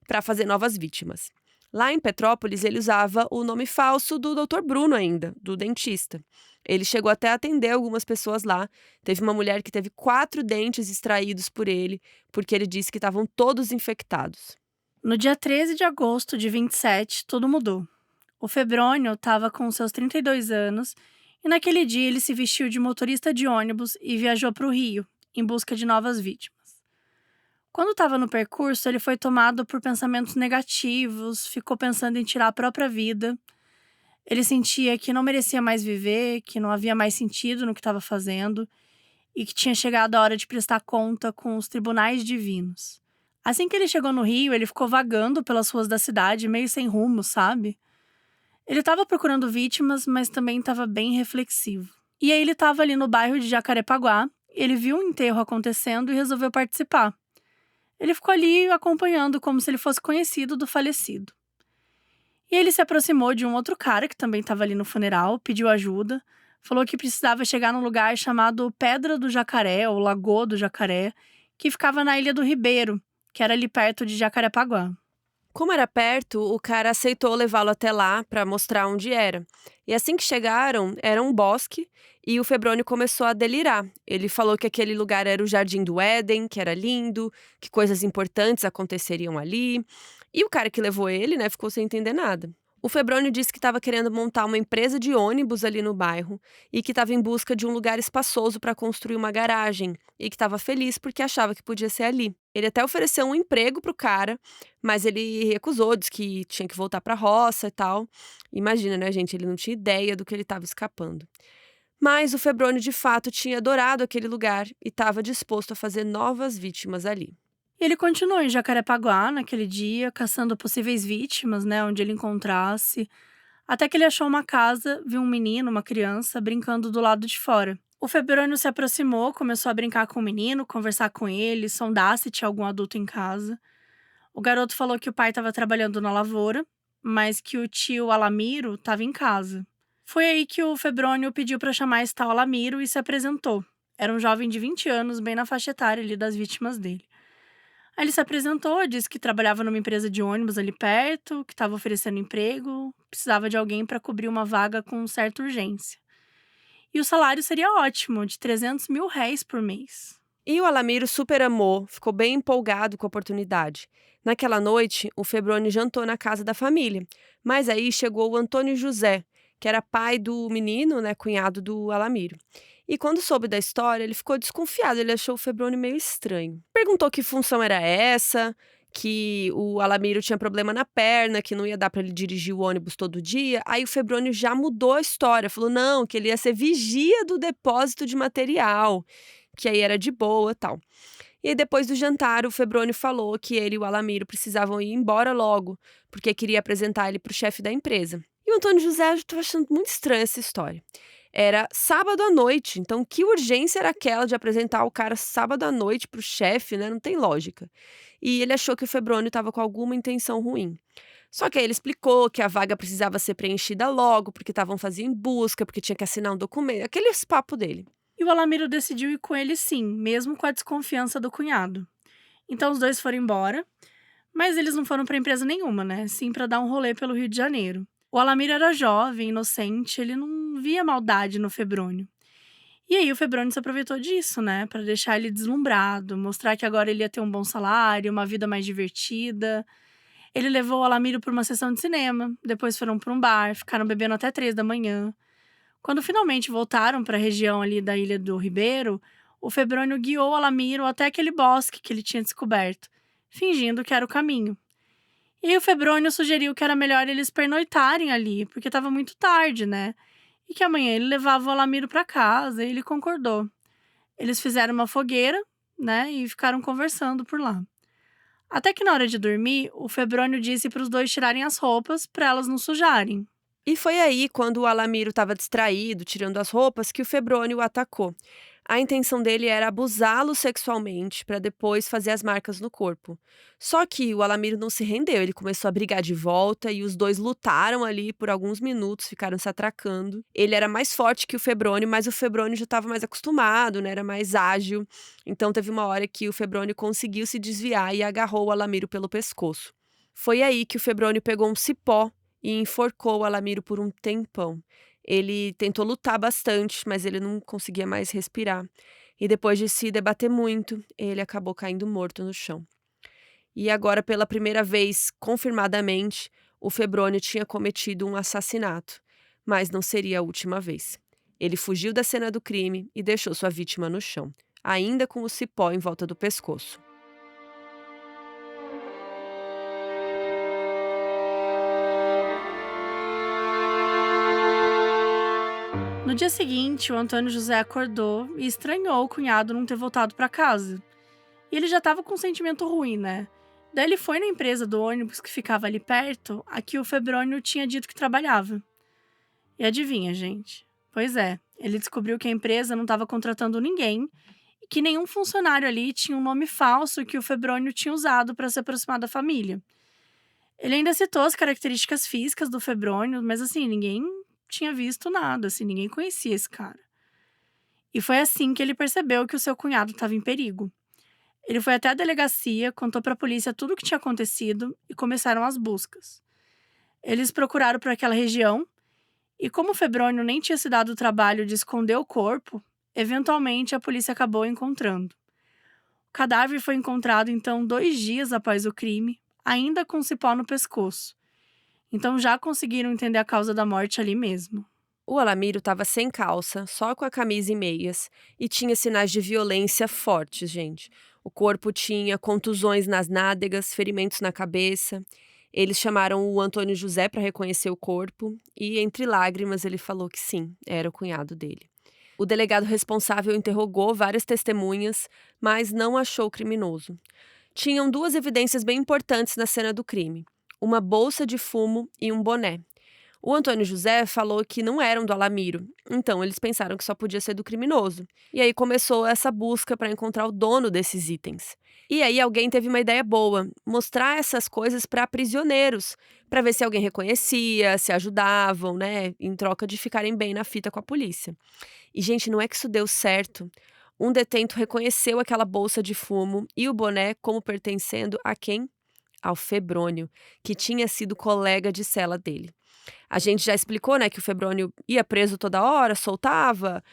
para fazer novas vítimas. Lá em Petrópolis, ele usava o nome falso do Dr. Bruno ainda, do dentista. Ele chegou até a atender algumas pessoas lá. Teve uma mulher que teve 4 dentes extraídos por ele, porque ele disse que estavam todos infectados. No dia 13 de agosto de 27, tudo mudou. O Febrônio estava com seus 32 anos e naquele dia ele se vestiu de motorista de ônibus e viajou para o Rio, em busca de novas vítimas. Quando estava no percurso, ele foi tomado por pensamentos negativos, ficou pensando em tirar a própria vida. Ele sentia que não merecia mais viver, que não havia mais sentido no que estava fazendo e que tinha chegado a hora de prestar conta com os tribunais divinos. Assim que ele chegou no Rio, ele ficou vagando pelas ruas da cidade, meio sem rumo, sabe? Ele estava procurando vítimas, mas também estava bem reflexivo. E aí ele estava ali no bairro de Jacarepaguá, ele viu um enterro acontecendo e resolveu participar. Ele ficou ali acompanhando como se ele fosse conhecido do falecido. E ele se aproximou de um outro cara que também estava ali no funeral, pediu ajuda, falou que precisava chegar num lugar chamado Pedra do Jacaré, ou Lagoa do Jacaré, que ficava na Ilha do Ribeiro, que era ali perto de Jacarepaguá. Como era perto, o cara aceitou levá-lo até lá para mostrar onde era. E assim que chegaram, era um bosque e o Febrônio começou a delirar. Ele falou que aquele lugar era o Jardim do Éden, que era lindo, que coisas importantes aconteceriam ali. E o cara que levou ele, né, ficou sem entender nada. O Febrônio disse que estava querendo montar uma empresa de ônibus ali no bairro e que estava em busca de um lugar espaçoso para construir uma garagem e que estava feliz porque achava que podia ser ali. Ele até ofereceu um emprego pro cara, mas ele recusou, disse que tinha que voltar para a roça e tal. Imagina, né, gente? Ele não tinha ideia do que ele estava escapando. Mas o Febrônio, de fato, tinha adorado aquele lugar e estava disposto a fazer novas vítimas ali. E ele continuou em Jacarepaguá naquele dia, caçando possíveis vítimas, né, onde ele encontrasse, até que ele achou uma casa, viu um menino, uma criança, brincando do lado de fora. O Febrônio se aproximou, começou a brincar com o menino, conversar com ele, sondar se tinha algum adulto em casa. O garoto falou que o pai estava trabalhando na lavoura, mas que o tio Alamiro estava em casa. Foi aí que o Febrônio pediu para chamar esse tal Alamiro e se apresentou. Era um jovem de 20 anos, bem na faixa etária ali das vítimas dele. Aí ele se apresentou, disse que trabalhava numa empresa de ônibus ali perto, que estava oferecendo emprego, precisava de alguém para cobrir uma vaga com certa urgência. E o salário seria ótimo, de R$300 mil por mês. E o Alamiro super amou, ficou bem empolgado com a oportunidade. Naquela noite, o Febrônio jantou na casa da família, mas aí chegou o Antônio José, que era pai do menino, né, cunhado do Alamiro. E quando soube da história, ele ficou desconfiado, ele achou o Febrônio meio estranho. Perguntou que função era essa, que o Alamiro tinha problema na perna, que não ia dar para ele dirigir o ônibus todo dia. Aí o Febrônio já mudou a história, falou não, que ele ia ser vigia do depósito de material, que aí era de boa e tal. E aí, depois do jantar, o Febrônio falou que ele e o Alamiro precisavam ir embora logo, porque queria apresentar ele para o chefe da empresa. E o Antônio José estava achando muito estranha essa história. Era sábado à noite, então que urgência era aquela de apresentar o cara sábado à noite para o chefe, né? Não tem lógica. E ele achou que o Febrônio estava com alguma intenção ruim. Só que aí ele explicou que a vaga precisava ser preenchida logo, porque estavam fazendo busca, porque tinha que assinar um documento, aqueles papo dele. E o Alamiro decidiu ir com ele sim, mesmo com a desconfiança do cunhado. Então os dois foram embora, mas eles não foram para empresa nenhuma, né? Sim para dar um rolê pelo Rio de Janeiro. O Alamiro era jovem, inocente, ele não via maldade no Febrônio. E aí o Febrônio se aproveitou disso, né? Para deixar ele deslumbrado, mostrar que agora ele ia ter um bom salário, uma vida mais divertida. Ele levou o Alamiro para uma sessão de cinema, depois foram para um bar, ficaram bebendo até 3 da manhã. Quando finalmente voltaram para a região ali da Ilha do Ribeiro, o Febrônio guiou o Alamiro até aquele bosque que ele tinha descoberto, fingindo que era o caminho. E aí o Febrônio sugeriu que era melhor eles pernoitarem ali, porque estava muito tarde, né? E que amanhã ele levava o Alamiro para casa, e ele concordou. Eles fizeram uma fogueira, né, e ficaram conversando por lá. Até que na hora de dormir, o Febrônio disse para os dois tirarem as roupas para elas não sujarem. E foi aí, quando o Alamiro estava distraído, tirando as roupas, que o Febrônio o atacou. A intenção dele era abusá-lo sexualmente para depois fazer as marcas no corpo. Só que o Alamiro não se rendeu, ele começou a brigar de volta e os dois lutaram ali por alguns minutos, ficaram se atracando. Ele era mais forte que o Febrônio, mas o Febrônio já estava mais acostumado, né? Era mais ágil. Então teve uma hora que o Febrônio conseguiu se desviar e agarrou o Alamiro pelo pescoço. Foi aí que o Febrônio pegou um cipó e enforcou o Alamiro por um tempão. Ele tentou lutar bastante, mas ele não conseguia mais respirar. E depois de se debater muito, ele acabou caindo morto no chão. E agora, pela primeira vez, confirmadamente, o Febrônio tinha cometido um assassinato. Mas não seria a última vez. Ele fugiu da cena do crime e deixou sua vítima no chão, ainda com o cipó em volta do pescoço. No dia seguinte, o Antônio José acordou e estranhou o cunhado não ter voltado para casa. E ele já estava com um sentimento ruim, né? Daí ele foi na empresa do ônibus que ficava ali perto, a que o Febrônio tinha dito que trabalhava. E adivinha, gente? Pois é, ele descobriu que a empresa não estava contratando ninguém e que nenhum funcionário ali tinha um nome falso que o Febrônio tinha usado para se aproximar da família. Ele ainda citou as características físicas do Febrônio, mas assim, ninguém tinha visto nada, assim, ninguém conhecia esse cara. E foi assim que ele percebeu que o seu cunhado estava em perigo. Ele foi até a delegacia, contou para a polícia tudo o que tinha acontecido e começaram as buscas. Eles procuraram por aquela região e, como o Febrônio nem tinha se dado o trabalho de esconder o corpo, eventualmente a polícia acabou encontrando. O cadáver foi encontrado, então, 2 dias após o crime, ainda com cipó no pescoço. Então já conseguiram entender a causa da morte ali mesmo. O Alamiro estava sem calça, só com a camisa e meias, e tinha sinais de violência fortes, gente. O corpo tinha contusões nas nádegas, ferimentos na cabeça. Eles chamaram o Antônio José para reconhecer o corpo e, entre lágrimas, ele falou que sim, era o cunhado dele. O delegado responsável interrogou várias testemunhas, mas não achou o criminoso. Tinham 2 evidências bem importantes na cena do crime: uma bolsa de fumo e um boné. O Antônio José falou que não eram do Alamiro, então eles pensaram que só podia ser do criminoso. E aí começou essa busca para encontrar o dono desses itens. E aí alguém teve uma ideia boa: mostrar essas coisas para prisioneiros, para ver se alguém reconhecia, se ajudavam, né, em troca de ficarem bem na fita com a polícia. E, gente, não é que isso deu certo. Um detento reconheceu aquela bolsa de fumo e o boné como pertencendo a quem? Ao Febrônio, que tinha sido colega de cela dele. A gente já explicou, né, que o Febrônio ia preso toda hora, soltava,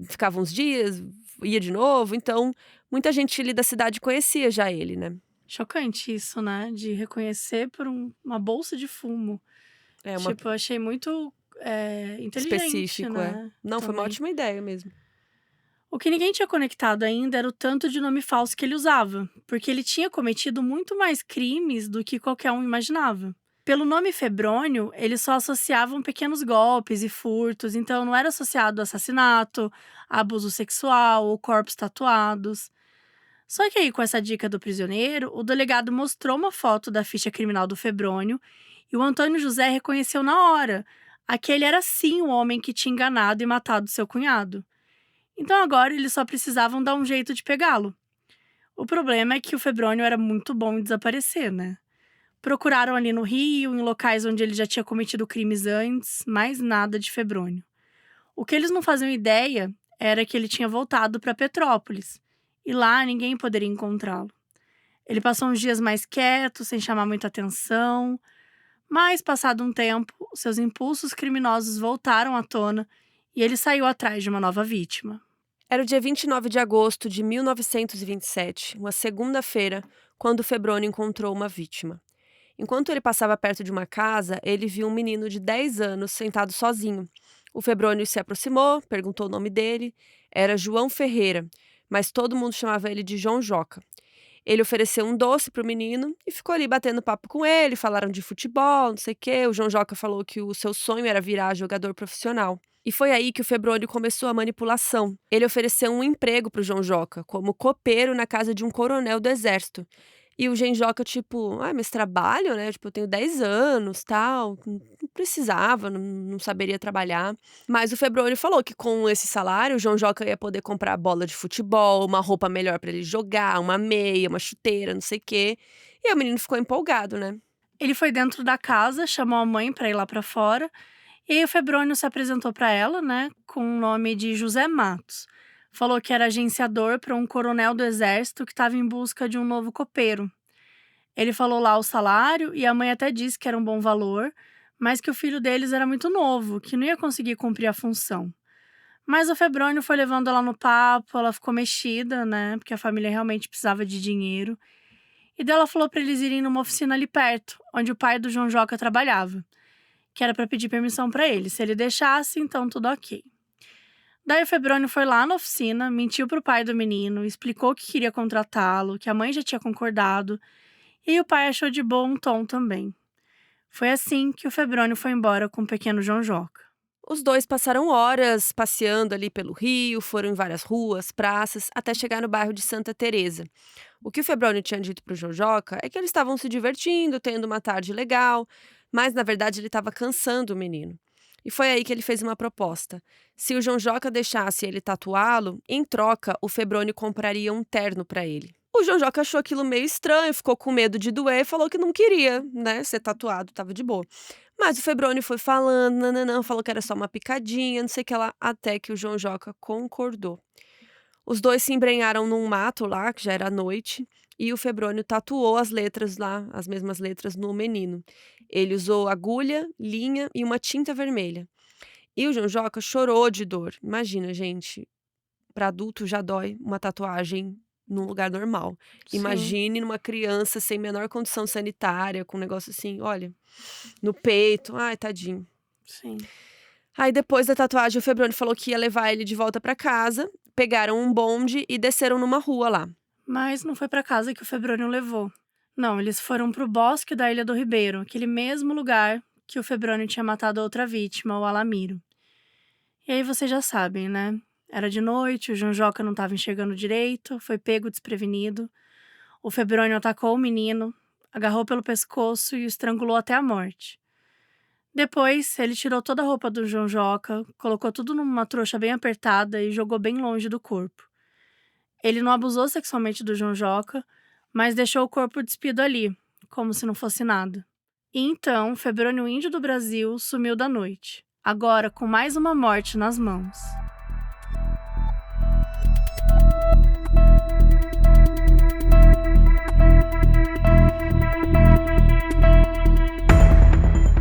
ficava uns dias, ia de novo. Então, muita gente ali da cidade conhecia já ele, né? Chocante isso, né? De reconhecer por uma bolsa de fumo. É uma Tipo, eu achei muito inteligente, específico, é. né? Não, foi uma Também. ótima ideia mesmo. O que ninguém tinha conectado ainda era o tanto de nome falso que ele usava, porque ele tinha cometido muito mais crimes do que qualquer um imaginava. Pelo nome Febrônio, eles só associavam pequenos golpes e furtos, então não era associado a assassinato, a abuso sexual ou corpos tatuados. Só que aí, com essa dica do prisioneiro, o delegado mostrou uma foto da ficha criminal do Febrônio e o Antônio José reconheceu na hora. Aquele era sim o homem que tinha enganado e matado seu cunhado. Então agora eles só precisavam dar um jeito de pegá-lo. O problema é que o Febrônio era muito bom em desaparecer, né? Procuraram ali no Rio, em locais onde ele já tinha cometido crimes antes, mas nada de Febrônio. O que eles não faziam ideia era que ele tinha voltado para Petrópolis, e lá ninguém poderia encontrá-lo. Ele passou uns dias mais quieto, sem chamar muita atenção, mas, passado um tempo, seus impulsos criminosos voltaram à tona e ele saiu atrás de uma nova vítima. Era o dia 29 de agosto de 1927, uma segunda-feira, quando o Febrônio encontrou uma vítima. Enquanto ele passava perto de uma casa, ele viu um menino de 10 anos sentado sozinho. O Febrônio se aproximou, perguntou o nome dele. Era João Ferreira, mas todo mundo chamava ele de João Joca. Ele ofereceu um doce para o menino e ficou ali batendo papo com ele, falaram de futebol, não sei o quê. O João Joca falou que o seu sonho era virar jogador profissional. E foi aí que o Febrônio começou a manipulação. Ele ofereceu um emprego para o João Joca, como copeiro na casa de um coronel do exército. E o Genjoca, tipo, mas trabalho, né? Tipo, eu tenho 10 anos, tal. Não precisava, não saberia trabalhar. Mas o Febrônio falou que com esse salário, o João Joca ia poder comprar bola de futebol, uma roupa melhor pra ele jogar, uma meia, uma chuteira, não sei o quê. E o menino ficou empolgado, né? Ele foi dentro da casa, chamou a mãe para ir lá para fora, e aí o Febrônio se apresentou para ela, né, com o nome de José Matos. Falou que era agenciador para um coronel do exército que estava em busca de um novo copeiro. Ele falou lá o salário e a mãe até disse que era um bom valor, mas que o filho deles era muito novo, que não ia conseguir cumprir a função. Mas o Febrônio foi levando ela no papo, ela ficou mexida, né, porque a família realmente precisava de dinheiro. E daí ela falou para eles irem numa oficina ali perto, onde o pai do João Joca trabalhava, que era para pedir permissão para ele. Se ele deixasse, então tudo ok. Daí o Febrônio foi lá na oficina, mentiu pro pai do menino, explicou que queria contratá-lo, que a mãe já tinha concordado, e o pai achou de bom tom também. Foi assim que o Febrônio foi embora com o pequeno João Joca. Os dois passaram horas passeando ali pelo Rio, foram em várias ruas, praças, até chegar no bairro de Santa Teresa. O que o Febrônio tinha dito para o João Joca é que eles estavam se divertindo, tendo uma tarde legal, mas na verdade ele estava cansando o menino. E foi aí que ele fez uma proposta. Se o João Joca deixasse ele tatuá-lo, em troca o Febrônio compraria um terno para ele. O João Joca achou aquilo meio estranho, ficou com medo de doer e falou que não queria, né, ser tatuado, tava de boa. Mas o Febrônio foi falando, nananã, falou que era só uma picadinha, não sei o que lá, até que o João Joca concordou. Os dois se embrenharam num mato lá, que já era noite, e o Febrônio tatuou as letras lá, as mesmas letras no menino. Ele usou agulha, linha e uma tinta vermelha. E o João Joca chorou de dor. Imagina, gente, para adulto já dói uma tatuagem num lugar normal. Sim. Imagine numa criança sem menor condição sanitária, com um negócio assim, olha, no peito. Ai, tadinho. Sim. Aí depois da tatuagem, o Febrônio falou que ia levar ele de volta para casa. Pegaram um bonde e desceram numa rua lá. Mas não foi para casa que o Febrônio levou. Não, eles foram pro bosque da Ilha do Ribeiro, aquele mesmo lugar que o Febrônio tinha matado a outra vítima, o Alamiro. E aí vocês já sabem, né? Era de noite, o João Joca não estava enxergando direito, foi pego desprevenido. O Febrônio atacou o menino, agarrou pelo pescoço e o estrangulou até a morte. Depois, ele tirou toda a roupa do João Joca, colocou tudo numa trouxa bem apertada e jogou bem longe do corpo. Ele não abusou sexualmente do João Joca, mas deixou o corpo despido ali, como se não fosse nada. E então, o Febrônio Índio do Brasil sumiu da noite, agora com mais uma morte nas mãos.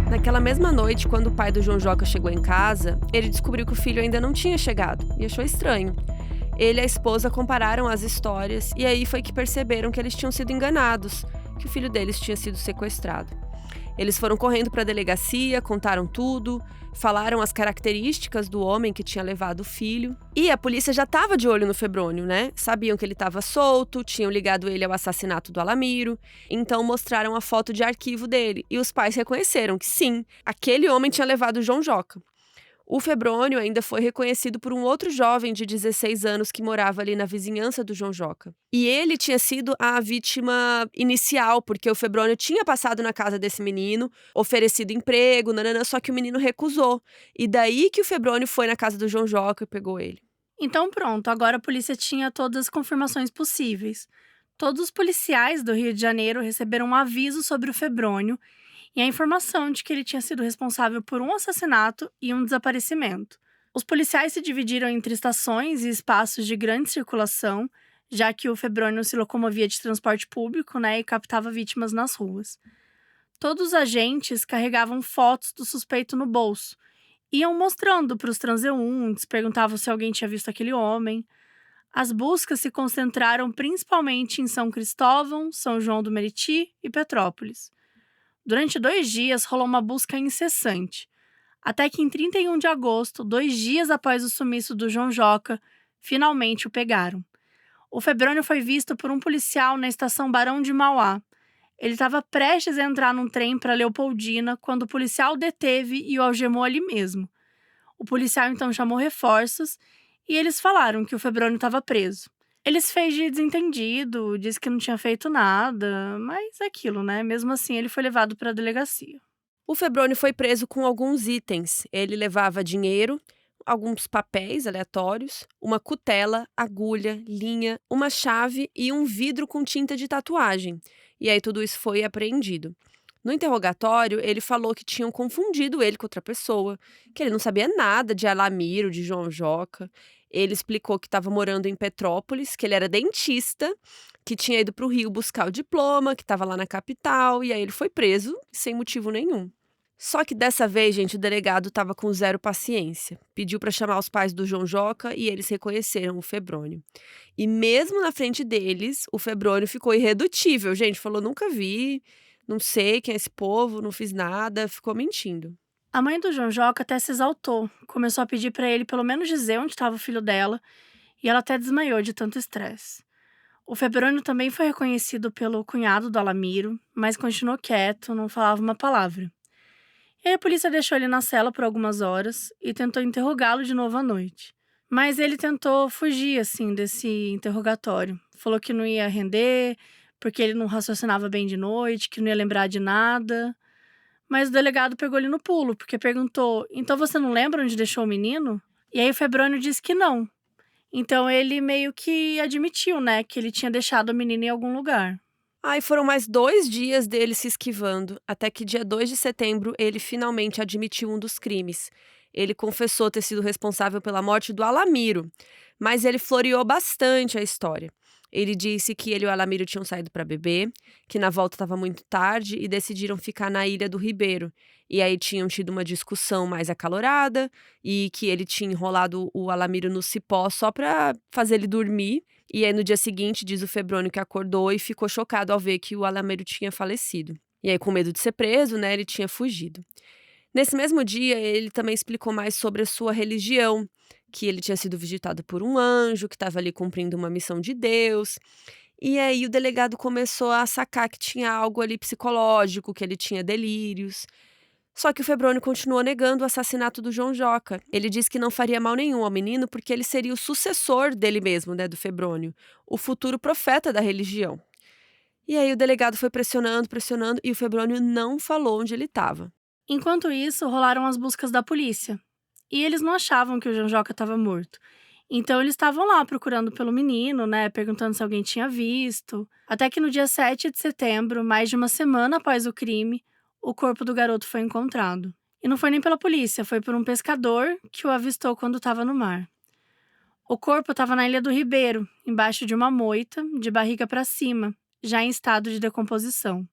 Naquela mesma noite, quando o pai do João Joca chegou em casa, ele descobriu que o filho ainda não tinha chegado e achou estranho. Ele e a esposa compararam as histórias e aí foi que perceberam que eles tinham sido enganados, que o filho deles tinha sido sequestrado. Eles foram correndo para a delegacia, contaram tudo, falaram as características do homem que tinha levado o filho. E a polícia já estava de olho no Febrônio, né? Sabiam que ele estava solto, tinham ligado ele ao assassinato do Alamiro. Então mostraram a foto de arquivo dele. E os pais reconheceram que sim, aquele homem tinha levado o João Joca. O Febrônio ainda foi reconhecido por um outro jovem de 16 anos que morava ali na vizinhança do João Joca. E ele tinha sido a vítima inicial, porque o Febrônio tinha passado na casa desse menino, oferecido emprego, só que o menino recusou. E daí que o Febrônio foi na casa do João Joca e pegou ele. Então pronto, agora a polícia tinha todas as confirmações possíveis. Todos os policiais do Rio de Janeiro receberam um aviso sobre o Febrônio e a informação de que ele tinha sido responsável por um assassinato e um desaparecimento. Os policiais se dividiram entre estações e espaços de grande circulação, já que o Febrônio se locomovia de transporte público, e captava vítimas nas ruas. Todos os agentes carregavam fotos do suspeito no bolso, iam mostrando para os transeuntes, perguntavam se alguém tinha visto aquele homem. As buscas se concentraram principalmente em São Cristóvão, São João do Meriti e Petrópolis. Durante 2 dias rolou uma busca incessante, até que em 31 de agosto, 2 dias após o sumiço do João Joca, finalmente o pegaram. O Febrônio foi visto por um policial na estação Barão de Mauá. Ele estava prestes a entrar num trem para Leopoldina quando o policial o deteve e o algemou ali mesmo. O policial então chamou reforços e eles falaram que o Febrônio estava preso. Ele se fez de desentendido, disse que não tinha feito nada, mas é aquilo, Mesmo assim, ele foi levado para a delegacia. O Febrônio foi preso com alguns itens. Ele levava dinheiro, alguns papéis aleatórios, uma cutela, agulha, linha, uma chave e um vidro com tinta de tatuagem. E aí tudo isso foi apreendido. No interrogatório, ele falou que tinham confundido ele com outra pessoa, que ele não sabia nada de Alamiro, de João Joca. Ele explicou que estava morando em Petrópolis, que ele era dentista, que tinha ido para o Rio buscar o diploma, que estava lá na capital, e aí ele foi preso sem motivo nenhum. Só que dessa vez, gente, o delegado estava com zero paciência. Pediu para chamar os pais do João Joca e eles reconheceram o Febrônio. E mesmo na frente deles, o Febrônio ficou irredutível. Gente, falou, nunca vi, não sei quem é esse povo, não fiz nada, ficou mentindo. A mãe do João Joca até se exaltou, começou a pedir para ele pelo menos dizer onde estava o filho dela, e ela até desmaiou de tanto estresse. O Febrônio também foi reconhecido pelo cunhado do Alamiro, mas continuou quieto, não falava uma palavra. E aí a polícia deixou ele na cela por algumas horas e tentou interrogá-lo de novo à noite. Mas ele tentou fugir, desse interrogatório. Falou que não ia render, porque ele não raciocinava bem de noite, que não ia lembrar de nada. Mas o delegado pegou ele no pulo, porque perguntou, então você não lembra onde deixou o menino? E aí o Febrônio disse que não. Então ele meio que admitiu, que ele tinha deixado o menino em algum lugar. Aí foram mais 2 dias dele se esquivando, até que dia 2 de setembro ele finalmente admitiu um dos crimes. Ele confessou ter sido responsável pela morte do Alamiro, mas ele floreou bastante a história. Ele disse que ele e o Alamiro tinham saído para beber, que na volta estava muito tarde e decidiram ficar na Ilha do Ribeiro. E aí tinham tido uma discussão mais acalorada e que ele tinha enrolado o Alamiro no cipó só para fazer ele dormir. E aí no dia seguinte, diz o Febrônio que acordou e ficou chocado ao ver que o Alamiro tinha falecido. E aí com medo de ser preso, ele tinha fugido. Nesse mesmo dia, ele também explicou mais sobre a sua religião, que ele tinha sido visitado por um anjo, que estava ali cumprindo uma missão de Deus. E aí o delegado começou a sacar que tinha algo ali psicológico, que ele tinha delírios. Só que o Febrônio continuou negando o assassinato do João Joca. Ele disse que não faria mal nenhum ao menino porque ele seria o sucessor dele mesmo, né, do Febrônio, o futuro profeta da religião. E aí o delegado foi pressionando e o Febrônio não falou onde ele estava. Enquanto isso, rolaram as buscas da polícia. E eles não achavam que o João Joca estava morto. Então eles estavam lá procurando pelo menino, né, perguntando se alguém tinha visto. Até que no dia 7 de setembro, mais de uma semana após o crime, o corpo do garoto foi encontrado. E não foi nem pela polícia, foi por um pescador que o avistou quando estava no mar. O corpo estava na Ilha do Ribeiro, embaixo de uma moita, de barriga para cima, já em estado de decomposição.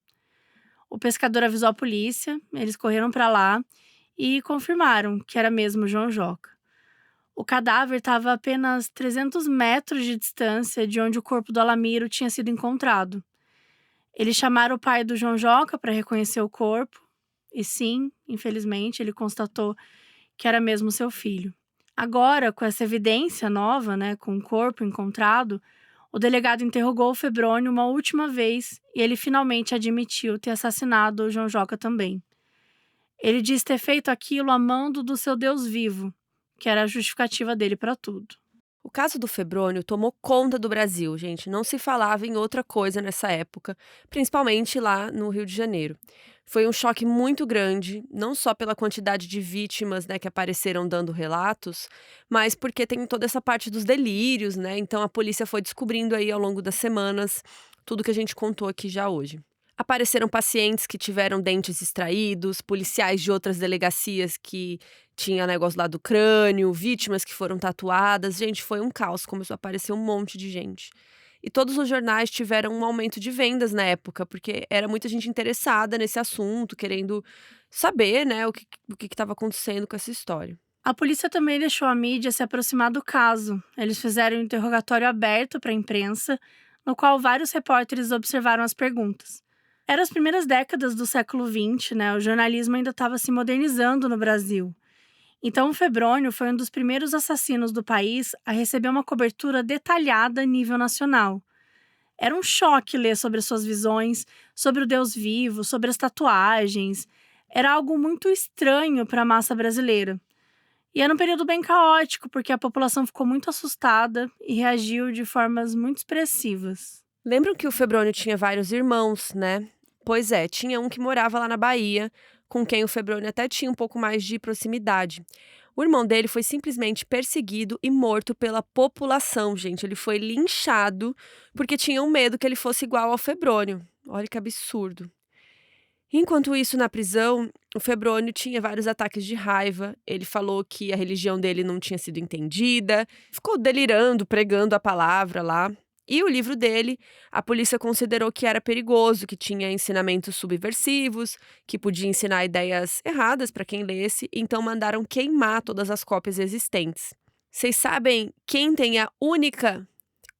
O pescador avisou a polícia, eles correram para lá e confirmaram que era mesmo João Joca. O cadáver estava a apenas 300 metros de distância de onde o corpo do Alamiro tinha sido encontrado. Eles chamaram o pai do João Joca para reconhecer o corpo, e sim, infelizmente, ele constatou que era mesmo seu filho. Agora, com essa evidência nova, né, com o corpo encontrado, o delegado interrogou o Febrônio uma última vez e ele finalmente admitiu ter assassinado o João Joca também. Ele diz ter feito aquilo a mando do seu Deus vivo, que era a justificativa dele para tudo. O caso do Febrônio tomou conta do Brasil, gente. Não se falava em outra coisa nessa época, principalmente lá no Rio de Janeiro. Foi um choque muito grande, não só pela quantidade de vítimas, né, que apareceram dando relatos, mas porque tem toda essa parte dos delírios, né? Então a polícia foi descobrindo aí ao longo das semanas tudo que a gente contou aqui já hoje. Apareceram pacientes que tiveram dentes extraídos, policiais de outras delegacias que tinha negócio lá do crânio, vítimas que foram tatuadas. Gente, foi um caos, começou a aparecer um monte de gente. E todos os jornais tiveram um aumento de vendas na época, porque era muita gente interessada nesse assunto, querendo saber, né, o que estava acontecendo com essa história. A polícia também deixou a mídia se aproximar do caso. Eles fizeram um interrogatório aberto para a imprensa, no qual vários repórteres observaram as perguntas. Eram as primeiras décadas do século XX, né? O jornalismo ainda estava se modernizando no Brasil. Então, o Febrônio foi um dos primeiros assassinos do país a receber uma cobertura detalhada a nível nacional. Era um choque ler sobre suas visões, sobre o Deus vivo, sobre as tatuagens. Era algo muito estranho para a massa brasileira. E era um período bem caótico, porque a população ficou muito assustada e reagiu de formas muito expressivas. Lembram que o Febrônio tinha vários irmãos, né? Pois é, tinha um que morava lá na Bahia, com quem o Febrônio até tinha um pouco mais de proximidade. O irmão dele foi simplesmente perseguido e morto pela população, gente. Ele foi linchado porque tinham medo que ele fosse igual ao Febrônio. Olha que absurdo. Enquanto isso, na prisão, o Febrônio tinha vários ataques de raiva. Ele falou que a religião dele não tinha sido entendida, ficou delirando, pregando a palavra lá. E o livro dele, a polícia considerou que era perigoso, que tinha ensinamentos subversivos, que podia ensinar ideias erradas para quem lesse, então mandaram queimar todas as cópias existentes. Vocês sabem quem tem a única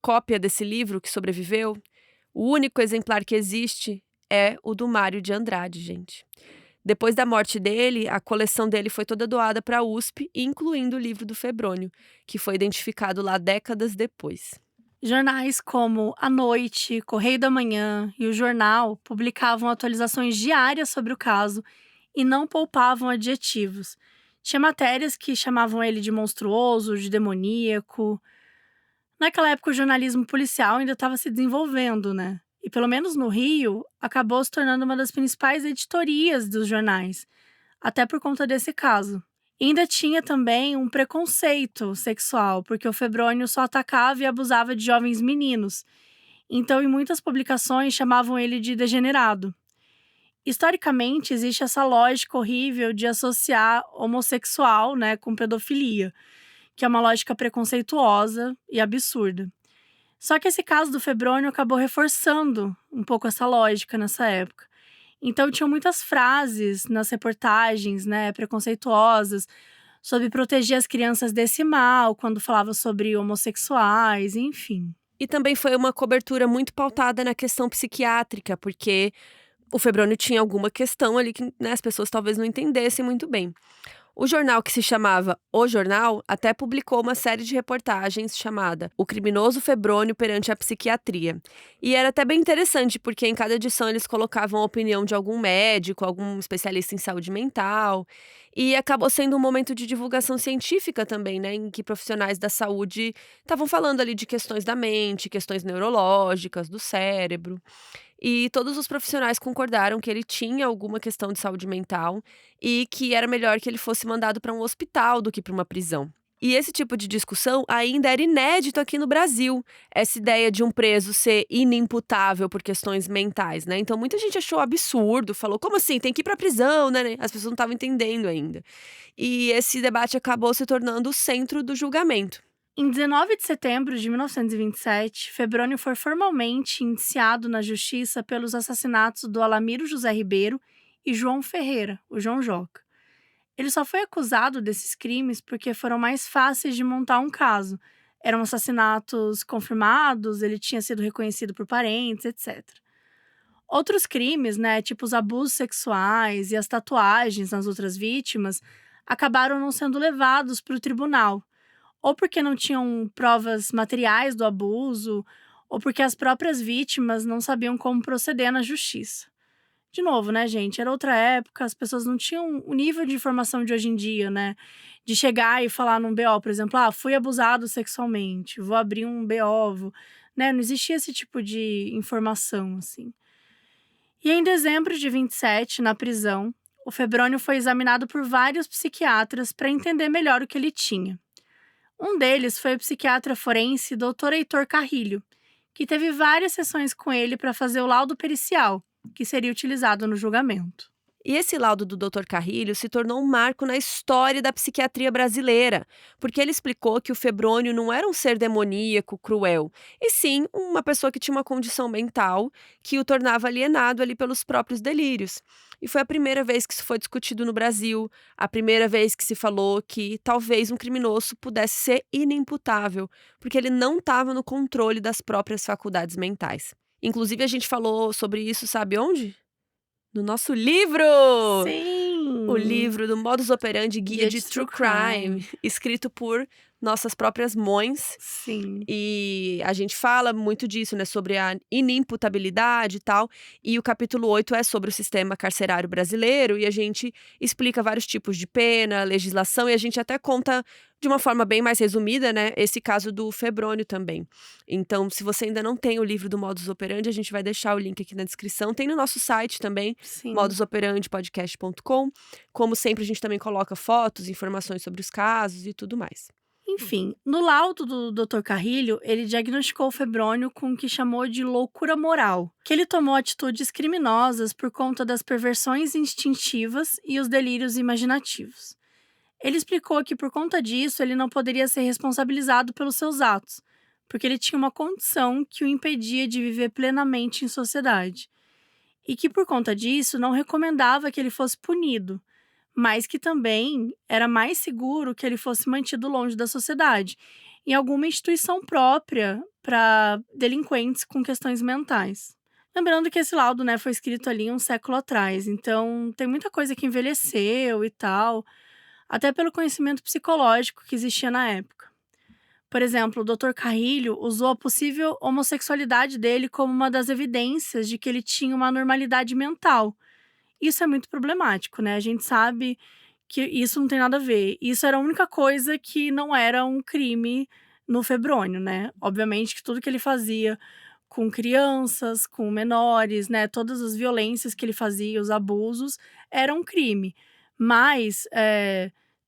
cópia desse livro que sobreviveu? O único exemplar que existe é o do Mário de Andrade, gente. Depois da morte dele, a coleção dele foi toda doada para a USP, incluindo o livro do Febrônio, que foi identificado lá décadas depois. Jornais como A Noite, Correio da Manhã e o Jornal publicavam atualizações diárias sobre o caso e não poupavam adjetivos. Tinha matérias que chamavam ele de monstruoso, de demoníaco. Naquela época, o jornalismo policial ainda estava se desenvolvendo, né? E pelo menos no Rio, acabou se tornando uma das principais editorias dos jornais, até por conta desse caso. E ainda tinha também um preconceito sexual, porque o Febrônio só atacava e abusava de jovens meninos. Então, em muitas publicações, chamavam ele de degenerado. Historicamente, existe essa lógica horrível de associar homossexual, né, com pedofilia, que é uma lógica preconceituosa e absurda. Só que esse caso do Febrônio acabou reforçando um pouco essa lógica nessa época. Então, tinham muitas frases nas reportagens, né, preconceituosas, sobre proteger as crianças desse mal, quando falava sobre homossexuais, enfim. E também foi uma cobertura muito pautada na questão psiquiátrica, porque o Febrônio tinha alguma questão ali que, né, as pessoas talvez não entendessem muito bem. O jornal, que se chamava O Jornal, até publicou uma série de reportagens chamada O Criminoso Febrônio perante a Psiquiatria. E era até bem interessante, porque em cada edição eles colocavam a opinião de algum médico, algum especialista em saúde mental. E acabou sendo um momento de divulgação científica também, né? Em que profissionais da saúde estavam falando ali de questões da mente, questões neurológicas, do cérebro. E todos os profissionais concordaram que ele tinha alguma questão de saúde mental e que era melhor que ele fosse mandado para um hospital do que para uma prisão. E esse tipo de discussão ainda era inédito aqui no Brasil, essa ideia de um preso ser inimputável por questões mentais, né? Então muita gente achou absurdo, falou, como assim, tem que ir para prisão, né? As pessoas não estavam entendendo ainda. E esse debate acabou se tornando o centro do julgamento. Em 19 de setembro de 1927, Febrônio foi formalmente indiciado na justiça pelos assassinatos do Alamiro José Ribeiro e João Ferreira, o João Joca. Ele só foi acusado desses crimes porque foram mais fáceis de montar um caso. Eram assassinatos confirmados, ele tinha sido reconhecido por parentes, etc. Outros crimes, né, tipo os abusos sexuais e as tatuagens nas outras vítimas, acabaram não sendo levados para o tribunal. Ou porque não tinham provas materiais do abuso, ou porque as próprias vítimas não sabiam como proceder na justiça. De novo, né, gente? Era outra época, as pessoas não tinham o nível de informação de hoje em dia, né? De chegar e falar num BO, por exemplo, fui abusado sexualmente, vou abrir um BO, né? Não existia esse tipo de informação, assim. E em dezembro de 27, na prisão, o Febrônio foi examinado por vários psiquiatras para entender melhor o que ele tinha. Um deles foi o psiquiatra forense Dr. Heitor Carrilho, que teve várias sessões com ele para fazer o laudo pericial, que seria utilizado no julgamento. E esse laudo do Dr. Carrilho se tornou um marco na história da psiquiatria brasileira, porque ele explicou que o Febrônio não era um ser demoníaco, cruel, e sim uma pessoa que tinha uma condição mental que o tornava alienado ali pelos próprios delírios. E foi a primeira vez que isso foi discutido no Brasil, a primeira vez que se falou que talvez um criminoso pudesse ser inimputável, porque ele não estava no controle das próprias faculdades mentais. Inclusive, a gente falou sobre isso, sabe onde? No nosso livro! Sim! O livro do Modus Operandi, Guia de True Crime, escrito por nossas próprias mães. Sim. E a gente fala muito disso, né, sobre a inimputabilidade e tal. E o capítulo 8 é sobre o sistema carcerário brasileiro e a gente explica vários tipos de pena, legislação e a gente até conta de uma forma bem mais resumida, né, esse caso do Febrônio também. Então, se você ainda não tem o livro do Modus Operandi, a gente vai deixar o link aqui na descrição. Tem no nosso site também, Sim. modusoperandipodcast.com. Como sempre, a gente também coloca fotos, informações sobre os casos e tudo mais. Enfim, no laudo do Dr. Carrilho, ele diagnosticou o Febrônio com o que chamou de loucura moral, que ele tomou atitudes criminosas por conta das perversões instintivas e os delírios imaginativos. Ele explicou que por conta disso ele não poderia ser responsabilizado pelos seus atos, porque ele tinha uma condição que o impedia de viver plenamente em sociedade, e que por conta disso não recomendava que ele fosse punido, mas que também era mais seguro que ele fosse mantido longe da sociedade, em alguma instituição própria para delinquentes com questões mentais. Lembrando que esse laudo, né, foi escrito ali um século atrás, então tem muita coisa que envelheceu e tal, até pelo conhecimento psicológico que existia na época. Por exemplo, o Dr. Carrilho usou a possível homossexualidade dele como uma das evidências de que ele tinha uma anormalidade mental. Isso é muito problemático, né? A gente sabe que isso não tem nada a ver. Isso era a única coisa que não era um crime no Febrônio, né? Obviamente que tudo que ele fazia com crianças, com menores, né? Todas as violências que ele fazia, os abusos, era um crime. Mas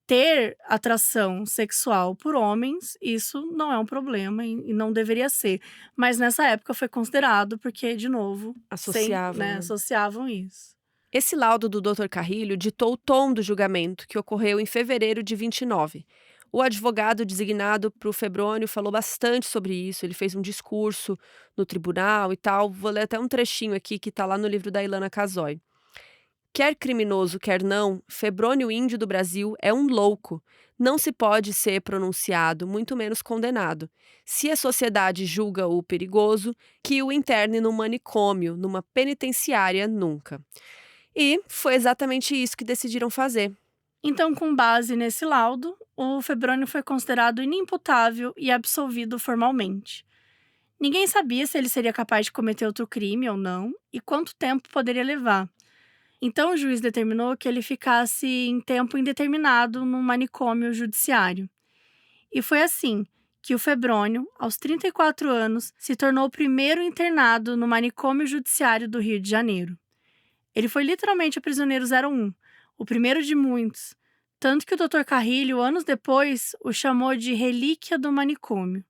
ter atração sexual por homens, isso não é um problema e não deveria ser. Mas nessa época foi considerado porque, de novo, associavam isso. Esse laudo do Dr. Carrilho ditou o tom do julgamento, que ocorreu em fevereiro de 29. O advogado designado para o Febrônio falou bastante sobre isso, ele fez um discurso no tribunal e tal. Vou ler até um trechinho aqui que está lá no livro da Ilana Casoy. Quer criminoso, quer não, Febrônio Índio do Brasil é um louco. Não se pode ser pronunciado, muito menos condenado. Se a sociedade julga-o perigoso, que o interne num manicômio, numa penitenciária, nunca. E foi exatamente isso que decidiram fazer. Então, com base nesse laudo, o Febrônio foi considerado inimputável e absolvido formalmente. Ninguém sabia se ele seria capaz de cometer outro crime ou não e quanto tempo poderia levar. Então, o juiz determinou que ele ficasse em tempo indeterminado num manicômio judiciário. E foi assim que o Febrônio, aos 34 anos, se tornou o primeiro internado no manicômio judiciário do Rio de Janeiro. Ele foi literalmente o prisioneiro 01, o primeiro de muitos, tanto que o Dr. Carrilho, anos depois, o chamou de relíquia do manicômio.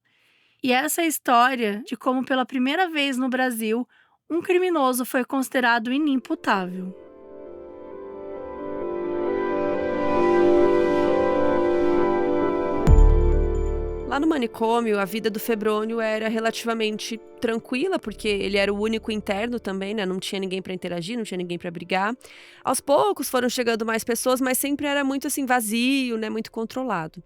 E essa é a história de como, pela primeira vez no Brasil, um criminoso foi considerado inimputável. Lá no manicômio, a vida do Febrônio era relativamente tranquila, porque ele era o único interno também, né? Não tinha ninguém para interagir, não tinha ninguém para brigar. Aos poucos foram chegando mais pessoas, mas sempre era muito assim vazio, né? Muito controlado.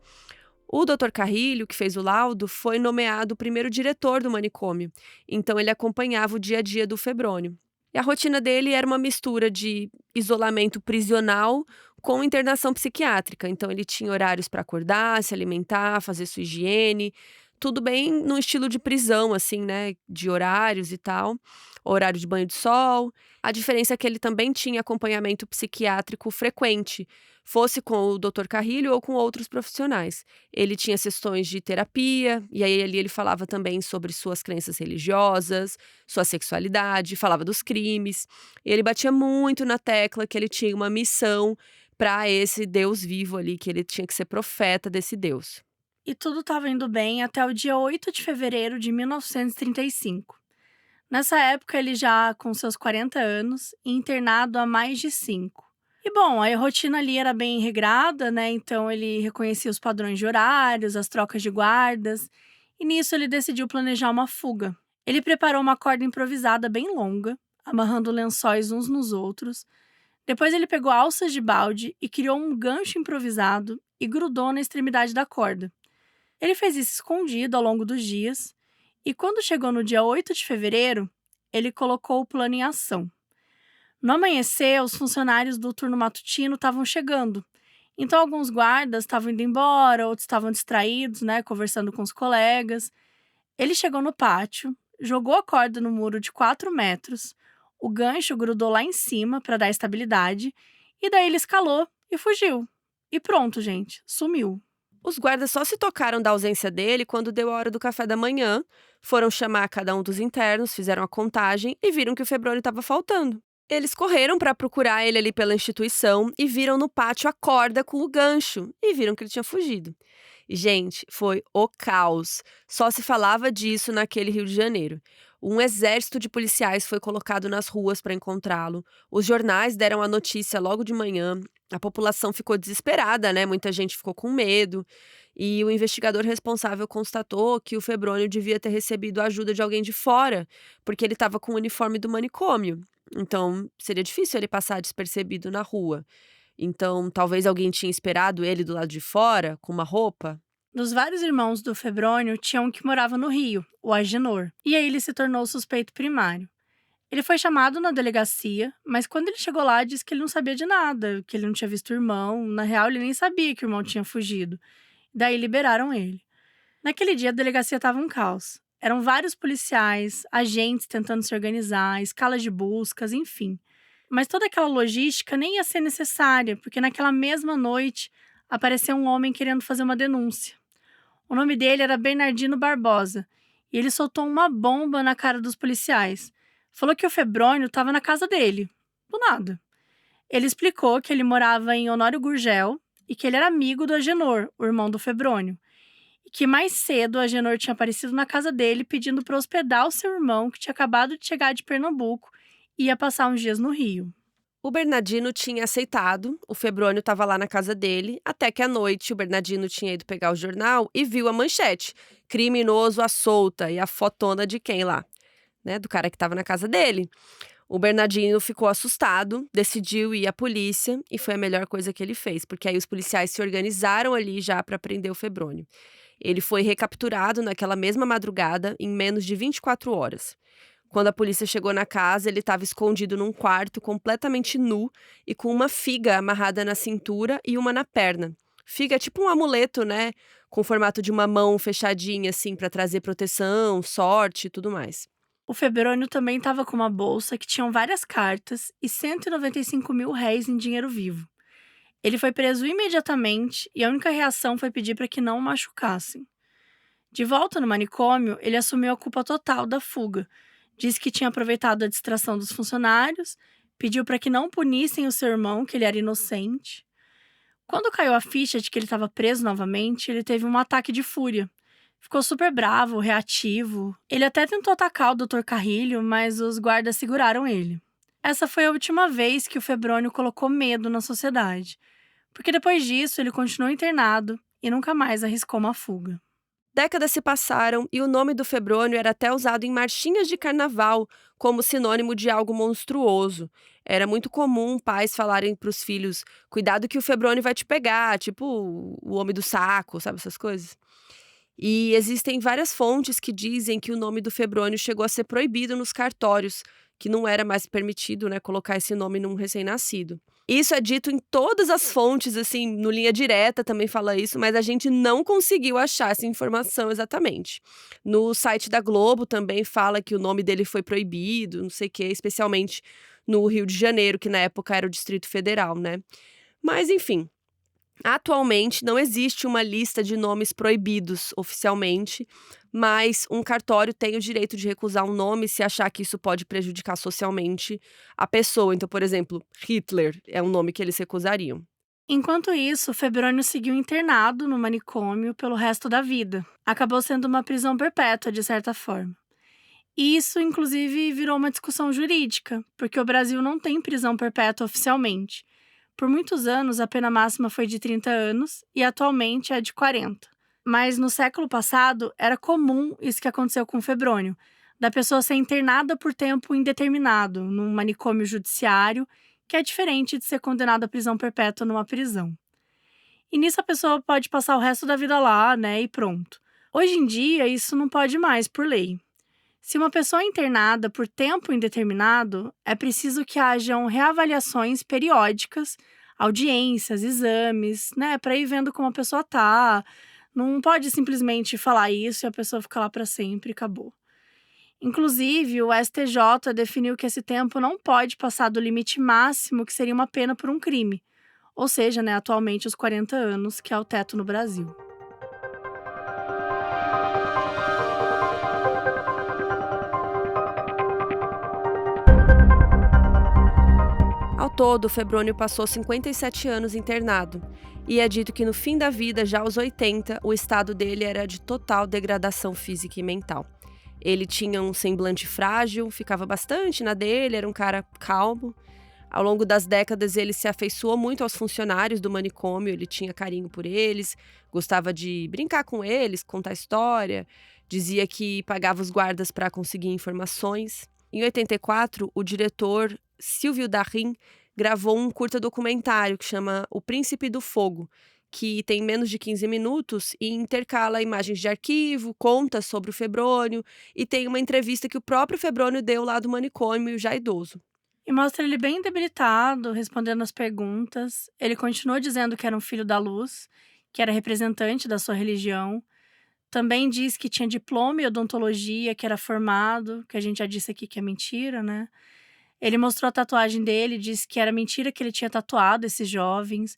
O Dr. Carrilho, que fez o laudo, foi nomeado o primeiro diretor do manicômio. Então ele acompanhava o dia a dia do Febrônio. E a rotina dele era uma mistura de isolamento prisional com internação psiquiátrica. Então ele tinha horários para acordar, se alimentar, fazer sua higiene, tudo bem no estilo de prisão, assim, né? De horários e tal. Horário de banho de sol. A diferença é que ele também tinha acompanhamento psiquiátrico frequente, fosse com o Dr. Carrilho ou com outros profissionais. Ele tinha sessões de terapia, e aí ali ele falava também sobre suas crenças religiosas, sua sexualidade, falava dos crimes. E ele batia muito na tecla que ele tinha uma missão para esse Deus vivo ali, que ele tinha que ser profeta desse Deus. E tudo estava indo bem até o dia 8 de fevereiro de 1935. Nessa época, ele já com seus 40 anos e internado há mais de 5. E bom, a rotina ali era bem regrada, né? Então ele reconhecia os padrões de horários, as trocas de guardas, e nisso ele decidiu planejar uma fuga. Ele preparou uma corda improvisada bem longa, amarrando lençóis uns nos outros. Depois ele pegou alças de balde e criou um gancho improvisado e grudou na extremidade da corda. Ele fez isso escondido ao longo dos dias, e quando chegou no dia 8 de fevereiro, ele colocou o plano em ação. No amanhecer, os funcionários do turno matutino estavam chegando. Então, alguns guardas estavam indo embora, outros estavam distraídos, né, conversando com os colegas. Ele chegou no pátio, jogou a corda no muro de 4 metros, o gancho grudou lá em cima para dar estabilidade, e daí ele escalou e fugiu. E pronto, gente, sumiu. Os guardas só se tocaram da ausência dele quando deu a hora do café da manhã, foram chamar cada um dos internos, fizeram a contagem e viram que o Febrônio estava faltando. Eles correram para procurar ele ali pela instituição e viram no pátio a corda com o gancho e viram que ele tinha fugido. E, gente, foi o caos. Só se falava disso naquele Rio de Janeiro. Um exército de policiais foi colocado nas ruas para encontrá-lo. Os jornais deram a notícia logo de manhã. A população ficou desesperada, né? Muita gente ficou com medo. E o investigador responsável constatou que o Febrônio devia ter recebido a ajuda de alguém de fora, porque ele estava com o uniforme do manicômio. Então, seria difícil ele passar despercebido na rua. Então, talvez alguém tinha esperado ele do lado de fora, com uma roupa. Dos vários irmãos do Febrônio, tinha um que morava no Rio, o Agenor, e aí ele se tornou o suspeito primário. Ele foi chamado na delegacia, mas quando ele chegou lá, disse que ele não sabia de nada, que ele não tinha visto o irmão. Na real, ele nem sabia que o irmão tinha fugido. Daí liberaram ele. Naquele dia, a delegacia estava um caos. Eram vários policiais, agentes tentando se organizar, escalas de buscas, enfim. Mas toda aquela logística nem ia ser necessária, porque naquela mesma noite apareceu um homem querendo fazer uma denúncia. O nome dele era Bernardino Barbosa, e ele soltou uma bomba na cara dos policiais. Falou que o Febrônio estava na casa dele, do nada. Ele explicou que ele morava em Honório Gurgel e que ele era amigo do Agenor, o irmão do Febrônio. E que mais cedo o Agenor tinha aparecido na casa dele pedindo para hospedar o seu irmão, que tinha acabado de chegar de Pernambuco e ia passar uns dias no Rio. O Bernardino tinha aceitado, o Febrônio estava lá na casa dele, até que à noite o Bernardino tinha ido pegar o jornal e viu a manchete: criminoso à solta, e a fotona de quem lá? Né, do cara que estava na casa dele. O Bernardino ficou assustado, decidiu ir à polícia e foi a melhor coisa que ele fez, porque aí os policiais se organizaram ali já para prender o Febrônio. Ele foi recapturado naquela mesma madrugada em menos de 24 horas. Quando a polícia chegou na casa, ele estava escondido num quarto, completamente nu e com uma figa amarrada na cintura e uma na perna. Figa é tipo um amuleto, né? Com o formato de uma mão fechadinha, assim, para trazer proteção, sorte e tudo mais. O Febrônio também estava com uma bolsa que tinham várias cartas e 195 mil réis em dinheiro vivo. Ele foi preso imediatamente e a única reação foi pedir para que não o machucassem. De volta no manicômio, ele assumiu a culpa total da fuga. Disse que tinha aproveitado a distração dos funcionários, pediu para que não punissem o seu irmão, que ele era inocente. Quando caiu a ficha de que ele estava preso novamente, ele teve um ataque de fúria. Ficou super bravo, reativo. Ele até tentou atacar o Dr. Carrilho, mas os guardas seguraram ele. Essa foi a última vez que o Febrônio colocou medo na sociedade, porque depois disso ele continuou internado e nunca mais arriscou uma fuga. Décadas se passaram e o nome do Febrônio era até usado em marchinhas de carnaval como sinônimo de algo monstruoso. Era muito comum pais falarem para os filhos: cuidado que o Febrônio vai te pegar, tipo o homem do saco, sabe essas coisas? E existem várias fontes que dizem que o nome do Febrônio chegou a ser proibido nos cartórios, que não era mais permitido, né, colocar esse nome num recém-nascido. Isso é dito em todas as fontes, assim, no Linha Direta também fala isso, mas a gente não conseguiu achar essa informação exatamente. No site da Globo também fala que o nome dele foi proibido, não sei o quê, especialmente no Rio de Janeiro, que na época era o Distrito Federal, né? Mas, enfim. Atualmente não existe uma lista de nomes proibidos oficialmente, mas um cartório tem o direito de recusar um nome se achar que isso pode prejudicar socialmente a pessoa. Então, por exemplo, Hitler é um nome que eles recusariam. Enquanto isso, o Febrônio seguiu internado no manicômio pelo resto da vida. Acabou sendo uma prisão perpétua, de certa forma. E isso, inclusive, virou uma discussão jurídica, porque o Brasil não tem prisão perpétua oficialmente. Por muitos anos, a pena máxima foi de 30 anos e atualmente é de 40. Mas no século passado, era comum isso que aconteceu com o Febrônio, da pessoa ser internada por tempo indeterminado, num manicômio judiciário, que é diferente de ser condenada à prisão perpétua numa prisão. E nisso a pessoa pode passar o resto da vida lá, né, e pronto. Hoje em dia, isso não pode mais, por lei. Se uma pessoa é internada por tempo indeterminado, é preciso que hajam reavaliações periódicas, audiências, exames, né, para ir vendo como a pessoa tá. Não pode simplesmente falar isso e a pessoa ficar lá para sempre e acabou. Inclusive, o STJ definiu que esse tempo não pode passar do limite máximo que seria uma pena por um crime. Ou seja, né, atualmente os 40 anos, que é o teto no Brasil. Ao todo, o Febrônio passou 57 anos internado, e é dito que no fim da vida, já aos 80, o estado dele era de total degradação física e mental. Ele tinha um semblante frágil, ficava bastante na dele, era um cara calmo. Ao longo das décadas, ele se afeiçoou muito aos funcionários do manicômio, ele tinha carinho por eles, gostava de brincar com eles, contar história, dizia que pagava os guardas para conseguir informações. Em 84, o diretor Silvio Darin gravou um curta documentário que chama O Príncipe do Fogo, que tem menos de 15 minutos e intercala imagens de arquivo, conta sobre o Febrônio e tem uma entrevista que o próprio Febrônio deu lá do manicômio, já idoso. E mostra ele bem debilitado, respondendo as perguntas. Ele continuou dizendo que era um filho da luz, que era representante da sua religião. Também diz que tinha diploma em odontologia, que era formado, que a gente já disse aqui que é mentira, né? Ele mostrou a tatuagem dele, disse que era mentira que ele tinha tatuado esses jovens.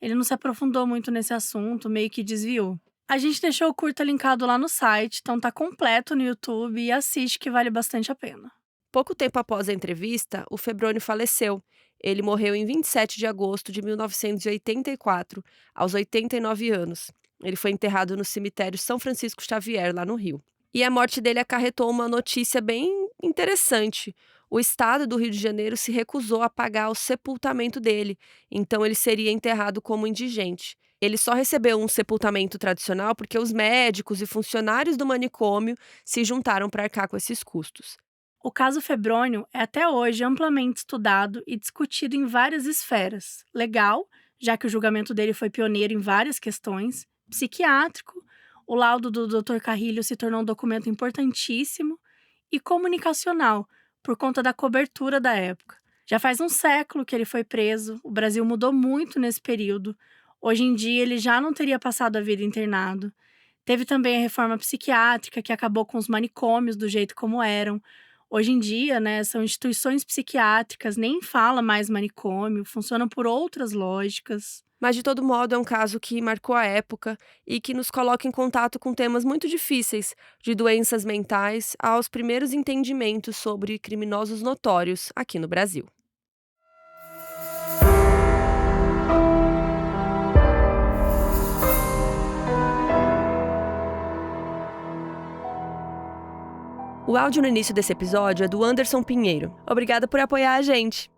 Ele não se aprofundou muito nesse assunto, meio que desviou. A gente deixou o curta linkado lá no site, então tá completo no YouTube e assiste que vale bastante a pena. Pouco tempo após a entrevista, o Febrônio faleceu. Ele morreu em 27 de agosto de 1984, aos 89 anos. Ele foi enterrado no cemitério São Francisco Xavier, lá no Rio. E a morte dele acarretou uma notícia bem interessante. O estado do Rio de Janeiro se recusou a pagar o sepultamento dele, então ele seria enterrado como indigente. Ele só recebeu um sepultamento tradicional porque os médicos e funcionários do manicômio se juntaram para arcar com esses custos. O caso Febrônio é até hoje amplamente estudado e discutido em várias esferas. Legal, já que o julgamento dele foi pioneiro em várias questões. Psiquiátrico, o laudo do Dr. Carrilho se tornou um documento importantíssimo. e comunicacional, por conta da cobertura da época. Já faz um século que ele foi preso, o Brasil mudou muito nesse período. Hoje em dia, ele já não teria passado a vida internado. Teve também a reforma psiquiátrica, que acabou com os manicômios do jeito como eram. Hoje em dia, né, são instituições psiquiátricas, nem fala mais manicômio, funcionam por outras lógicas. Mas, de todo modo, é um caso que marcou a época e que nos coloca em contato com temas muito difíceis, de doenças mentais aos primeiros entendimentos sobre criminosos notórios aqui no Brasil. O áudio no início desse episódio é do Anderson Pinheiro. Obrigada por apoiar a gente!